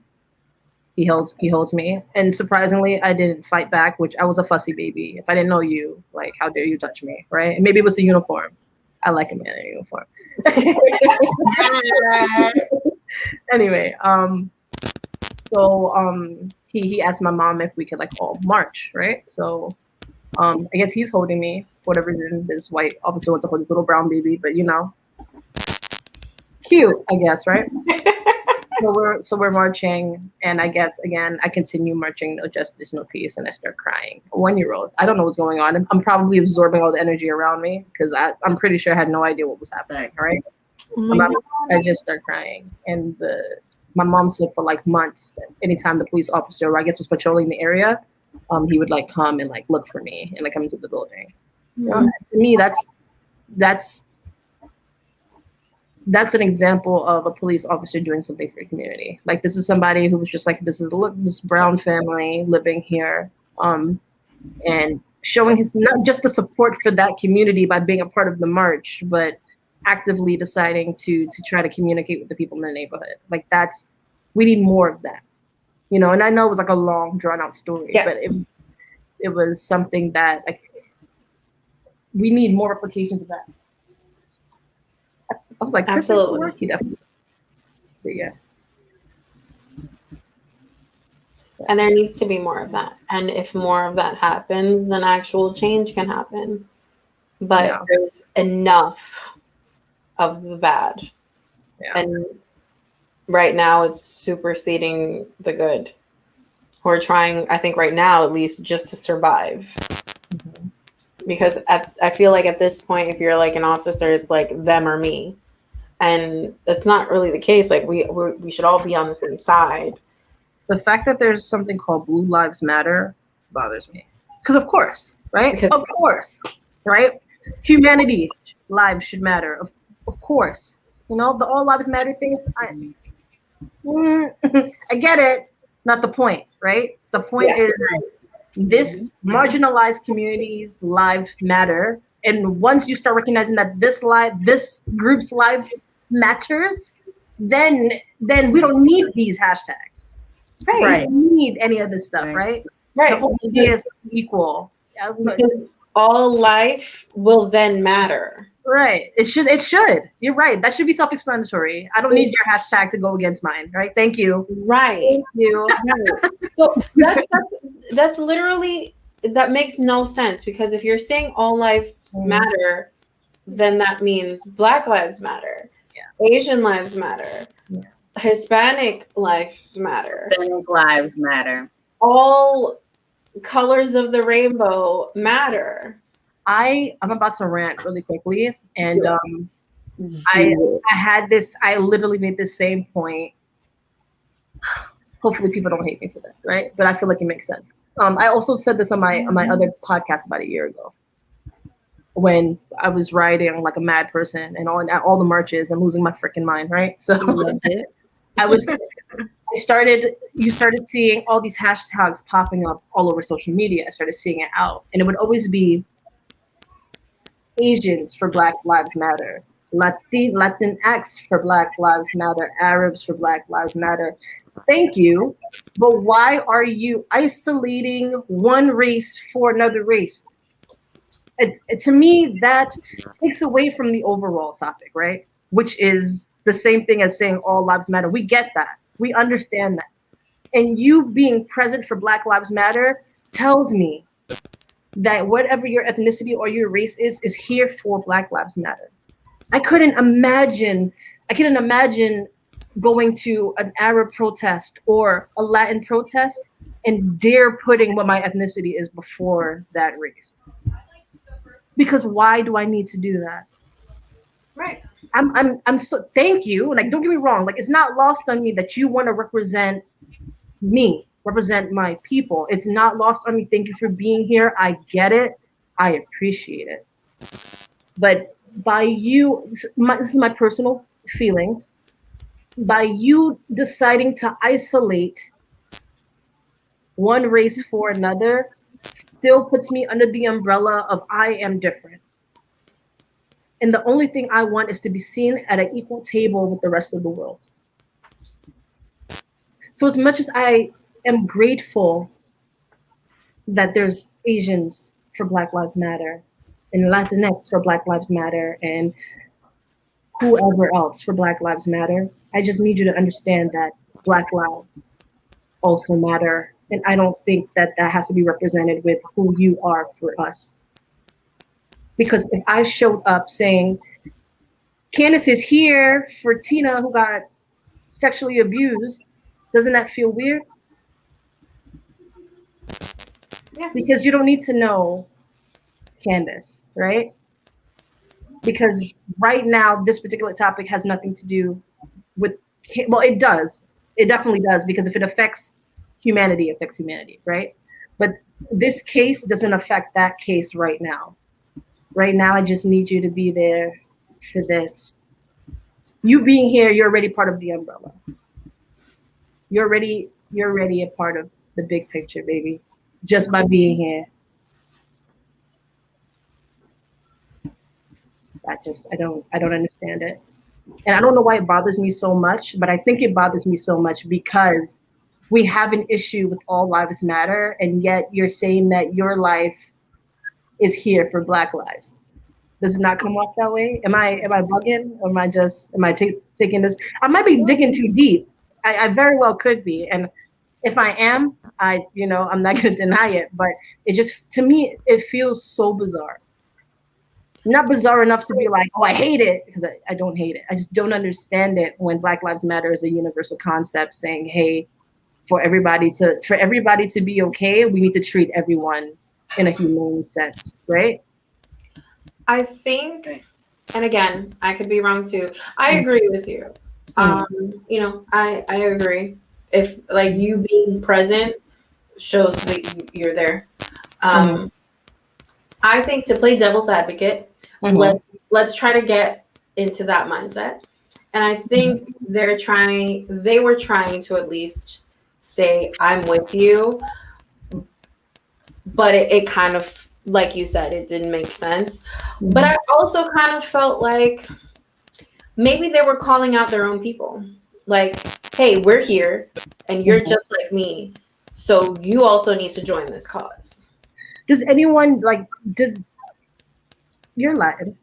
He holds me, and surprisingly, I didn't fight back, which I was a fussy baby. If I didn't know you, like, how dare you touch me, right? And maybe it was the uniform. I like a man in a uniform. Anyway, he asked my mom if we could like all march, right? So I guess he's holding me for whatever reason. This white officer wants to hold his little brown baby, but you know, cute, I guess, right? So we're marching, and I guess again I continue marching, no justice, no peace, and I start crying. A 1-year-old, I don't know what's going on. I'm probably absorbing all the energy around me because I'm pretty sure I had no idea what was happening. Right? I just start crying, and my mom said for like months that anytime the police officer, I guess, was patrolling the area, he would like come and like look for me and like come into the building. To me, that's an example of a police officer doing something for the community. Like this is somebody who was just like, this brown family living here, and showing his not just the support for that community by being a part of the march, but actively deciding to try to communicate with the people in the neighborhood. Like we need more of that, you know. And I know it was like a long, drawn out story, yes. But it was something that like we need more replications of that. I was like, absolutely. Yeah. And there needs to be more of that. And if more of that happens, then actual change can happen. But there's enough of the bad. Yeah. And right now it's superseding the good. We're trying, I think right now at least, just to survive. Mm-hmm. Because I feel like at this point, if you're like an officer, it's like them or me. And that's not really the case. Like we should all be on the same side. The fact that there's something called Blue Lives Matter bothers me. Because of course, right? Of course, right? Humanity lives should matter. Of course. You know, the all lives matter things. I get it. Not the point, right? The point is this marginalized community's lives matter. And once you start recognizing that this group's life matters, then we don't need these hashtags. Right. We don't need any of this stuff, right? The Right. whole idea is equal. Yeah, Because all life will then matter. right. It should. It should. You're right. That should be self-explanatory. I don't need your hashtag to go against mine. Right. Thank you. Right. Thank you. Right. So that's literally, that makes no sense, because if you're saying all lives matter, then that means Black lives matter. Yeah. Asian lives matter. Yeah. Hispanic lives matter. Hispanic lives matter. All colors of the rainbow matter. I'm about to rant really quickly, and Do I had this. I literally made the same point. Hopefully, people don't hate me for this, right? But I feel like it makes sense. I also said this on my other podcast about a year ago, when I was riding like a mad person and all the marches and losing my freaking mind, right? So you started seeing all these hashtags popping up all over social media. I started seeing it out, and it would always be Asians for Black Lives Matter, Latinx for Black Lives Matter, Arabs for Black Lives Matter. Thank you, but why are you isolating one race for another race? To me, that takes away from the overall topic, right? Which is the same thing as saying all lives matter. We get that. We understand that. And you being present for Black Lives Matter tells me that whatever your ethnicity or your race is here for Black Lives Matter. I couldn't imagine going to an Arab protest or a Latin protest and dare putting what my ethnicity is before that race. Because why do I need to do that? Right. I'm so, thank you. Like, don't get me wrong. Like, it's not lost on me that you want to represent me, represent my people. It's not lost on me. Thank you for being here. I get it. I appreciate it. But by you, this is my personal feelings. By you deciding to isolate one race for another, still puts me under the umbrella of I am different. And the only thing I want is to be seen at an equal table with the rest of the world. So as much as I am grateful that there's Asians for Black Lives Matter and Latinx for Black Lives Matter and whoever else for Black Lives Matter, I just need you to understand that Black lives also matter. And I don't think that has to be represented with who you are for us. Because if I showed up saying, Candace is here for Tina who got sexually abused, doesn't that feel weird? Yeah. Because you don't need to know Candace, right? Because right now, this particular topic has nothing to do with, well, it does. It definitely does, because if it affects humanity, it affects humanity, right? But this case doesn't affect that case right now. Right now, I just need you to be there for this. You being here, you're already part of the umbrella. You're already a part of the big picture, baby, just by being here. I don't understand it. And I don't know why it bothers me so much, but I think it bothers me so much because we have an issue with all lives matter, and yet you're saying that your life is here for Black lives. Does it not come off that way? Am I bugging, or am I taking this? I might be digging too deep. I very well could be, and if I am, I'm not going to deny it. But it just, to me, it feels so bizarre. Not bizarre enough to be like, oh, I hate it, because I don't hate it. I just don't understand it when Black Lives Matter is a universal concept saying, hey, for everybody to be okay, we need to treat everyone in a humane sense, right? I think, and again, I could be wrong too. I agree with you. I agree. If like you being present shows that you're there. I think, to play devil's advocate, let's try to get into that mindset. And I think they were trying to at least say, I'm with you. But it kind of, like you said, it didn't make sense. But I also kind of felt like maybe they were calling out their own people. Like, hey, we're here and you're just like me. So you also need to join this cause. Does anyone you're Latin,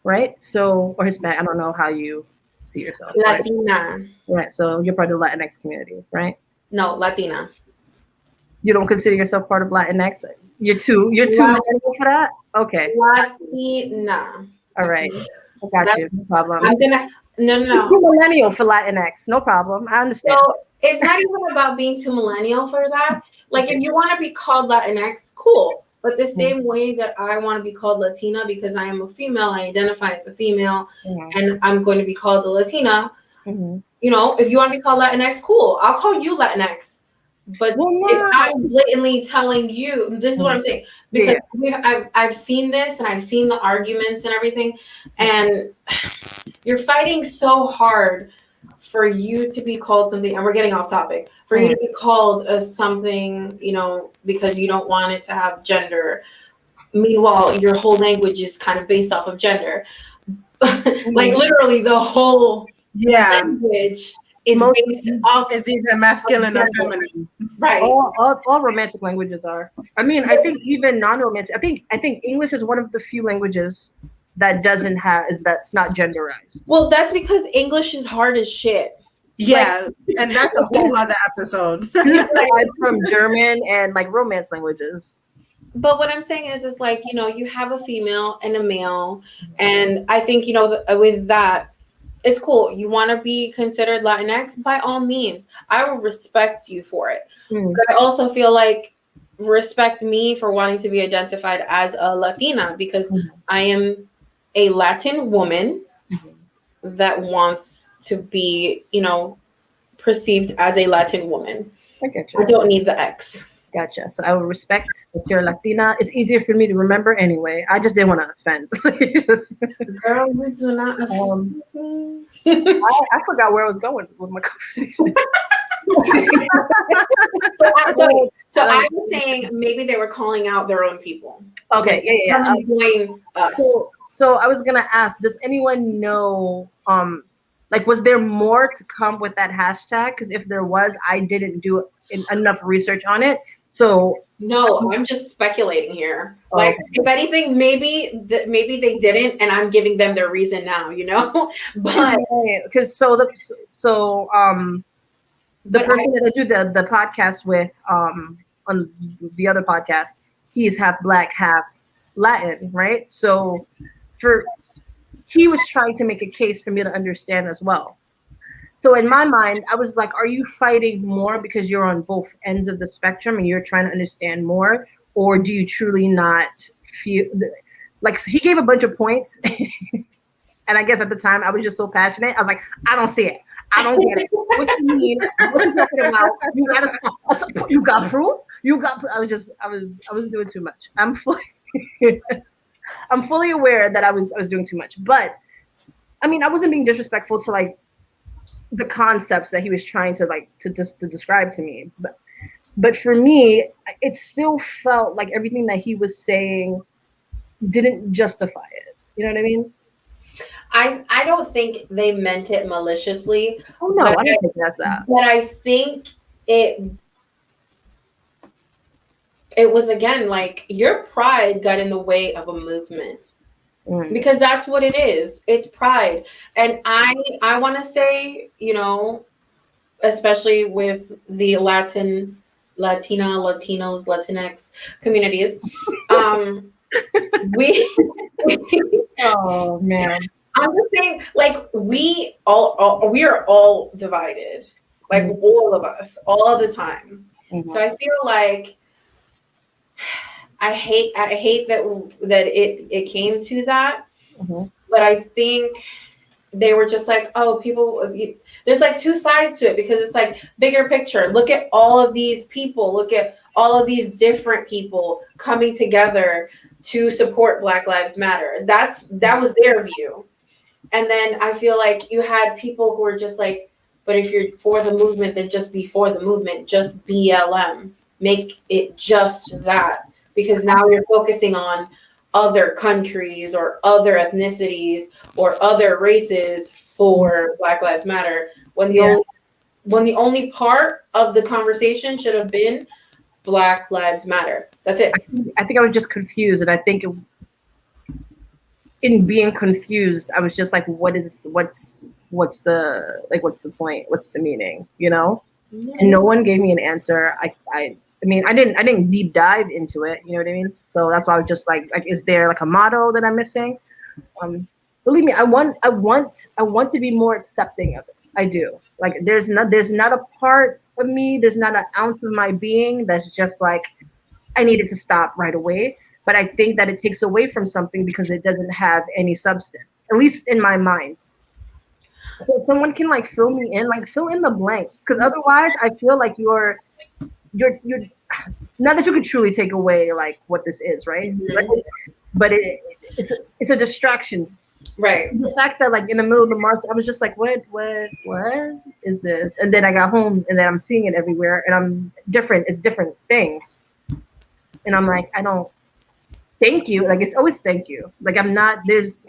right? So, or Hispanic, I don't know how you see yourself. Latina. Right. So you're part of the Latinx community, right? No, Latina. You don't consider yourself part of Latinx? You're too millennial for that? Okay. Latina. All right. I got you. No problem. I'm gonna She's too millennial for Latinx. No problem. I understand. So it's not even about being too millennial for that. Like, if you want to be called Latinx, cool. But the same way that I want to be called Latina because I am a female, I identify as a female, and I'm going to be called a Latina. You know, if you want to be called Latinx, cool. I'll call you Latinx. But if I'm blatantly telling you, this is what I'm saying, because I've seen this and I've seen the arguments and everything, and you're fighting so hard for you to be called something, and we're getting off topic, for you to be called something, you know, because you don't want it to have gender. Meanwhile, your whole language is kind of based off of gender. Like literally the whole language is based off. It's either masculine or feminine. Right. All romantic languages are. I mean, I think even non-romantic. I think English is one of the few languages that that's not genderized. Well, that's because English is hard as shit. Yeah, and that's a whole other episode. From German and like Romance languages. But what I'm saying is like, you know, you have a female and a male, and I think, you know, with that, it's cool. You want to be considered Latinx, by all means. I will respect you for it. But I also feel like respect me for wanting to be identified as a Latina, because I am a Latin woman that wants to be, you know, perceived as a Latin woman. I get you. I don't need the X. Gotcha. So I will respect that you're Latina. It's easier for me to remember anyway. I just didn't want to offend. Girl, you do not offend me. I forgot where I was going with my conversation. So I was saying maybe they were calling out their own people. Okay, yeah. So I was gonna ask, does anyone know, like, was there more to come with that hashtag? Because if there was, I didn't do enough research on it. So no, I'm just speculating here. Like, if anything, maybe they didn't, and I'm giving them their reason now. You know, but because the person that I do the podcast with on the other podcast, he's half Black, half Latin, right? So he was trying to make a case for me to understand as well. So in my mind, I was like, are you fighting more because you're on both ends of the spectrum and you're trying to understand more? Or do you truly not feel like he gave a bunch of points? And I guess at the time I was just so passionate. I was like, I don't see it. I don't get it. What you mean? What you talking about? You got proof? I was doing too much. I'm fully aware that I was doing too much. But I mean, I wasn't being disrespectful to like the concepts that he was trying to like to describe to me. But for me, it still felt like everything that he was saying didn't justify it. You know what I mean? I don't think they meant it maliciously. Oh no, I don't think that's that. But I think it was, again, like, your pride got in the way of a movement. Because that's what it is. It's pride. And I want to say, you know, especially with the Latina, Latinos, Latinx communities, oh man. I'm just saying, like, we are all divided, like all of us, all the time. So I feel like I hate that it came to that, but I think they were just like, oh, people. There's like two sides to it, because it's like bigger picture. Look at all of these people. Look at all of these different people coming together to support Black Lives Matter. That was their view. And then I feel like you had people who were just like, but if you're for the movement, then just be for the movement. Just BLM. Make it just that. Because now you're focusing on other countries or other ethnicities or other races for Black Lives Matter, when the only when the only part of the conversation should have been Black Lives Matter. That's it. I think I was just confused, and I think in being confused, I was just like, what's the point? What's the meaning? You know? And no one gave me an answer. I mean, I didn't deep dive into it. You know what I mean? So that's why I was just like, is there like a motto that I'm missing? Believe me, I want to be more accepting of it. I do. Like, there's not a part of me, there's not an ounce of my being that's just like, I needed to stop right away. But I think that it takes away from something because it doesn't have any substance, at least in my mind. So someone can like fill me in, like fill in the blanks, because otherwise I feel like you're not that you could truly take away like what this is, right? Mhm. But it's a distraction. Right. The fact that like in the middle of the march, I was just like, what is this? And then I got home and then I'm seeing it everywhere, and I'm different. It's different things, and I'm like, I don't. Thank you. Like, it's always thank you. Like, there's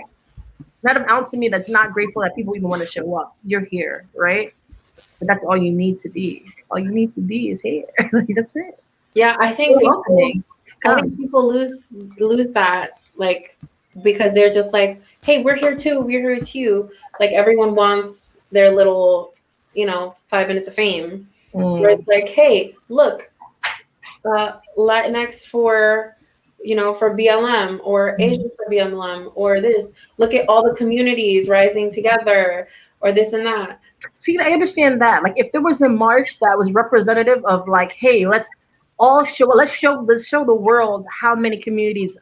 not an ounce of me that's not grateful that people even want to show up. You're here, right? But that's all you need to be. All you need to be is here. Like, that's it. Yeah, I think people lose that, like, because they're just like, hey, we're here too. Like, everyone wants their little, 5 minutes of fame. Where it's like, hey, look, Latinx for BLM, or Asian for BLM, or this. Look at all the communities rising together, or this and that. See, I understand that. Like, if there was a march that was representative of like, hey, let's show the world how many communities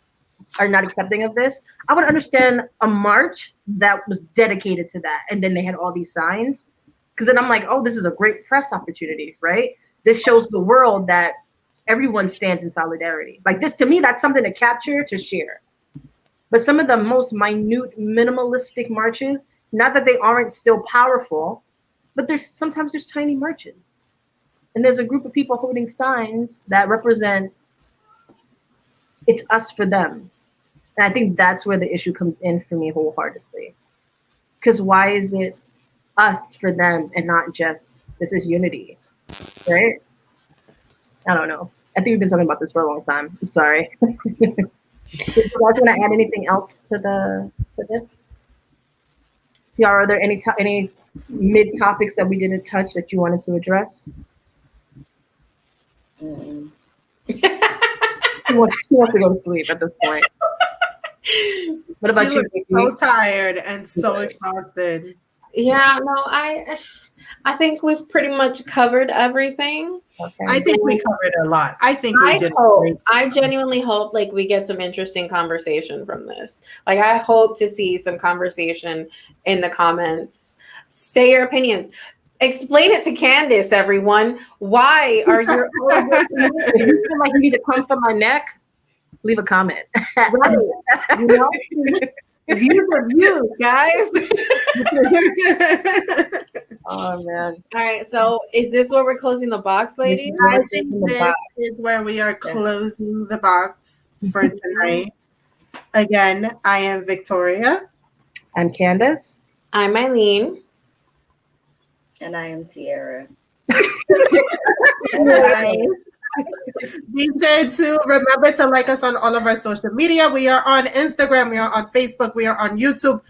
are not accepting of this, I would understand a march that was dedicated to that, and then they had all these signs. Because then I'm like, oh, this is a great press opportunity, right? This shows the world that everyone stands in solidarity. Like, this, to me, that's something to capture, to share. But some of the most minute, minimalistic marches, not that they aren't still powerful, but sometimes there's tiny marches. And there's a group of people holding signs that represent it's us for them. And I think that's where the issue comes in for me wholeheartedly. Because why is it us for them and not just this is unity, right? I don't know. I think we've been talking about this for a long time. I'm sorry. Do you guys want to add anything else to this? Yeah, are there any mid topics that we didn't touch that you wanted to address? Mm. He wants to go to sleep at this point. What about you? So tired and so exhausted. Yeah, no, I think we've pretty much covered everything. Okay. I think we covered a lot. I think we did. I genuinely hope like we get some interesting conversation from this. Like, I hope to see some conversation in the comments. Say your opinions. Explain it to Candace, everyone. Why are your if you feel like you need to come from my neck, leave a comment. Right. Views are views, guys. Oh man. All right, so is this where we're closing the box, ladies? I think this is where we are closing the box for tonight. Again, I am Victoria. I'm Candace. I'm Eileen. And I am Tiara. Be sure to remember to like us on all of our social media. We are on Instagram, we are on Facebook, we are on YouTube,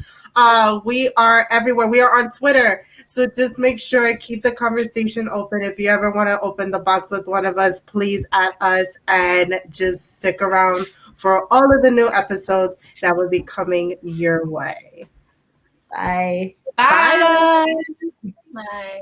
we are everywhere. We are on Twitter. So just make sure, keep the conversation open. If you ever want to open the box with one of us, please add us and just stick around for all of the new episodes that will be coming your way. Bye. Bye. Bye.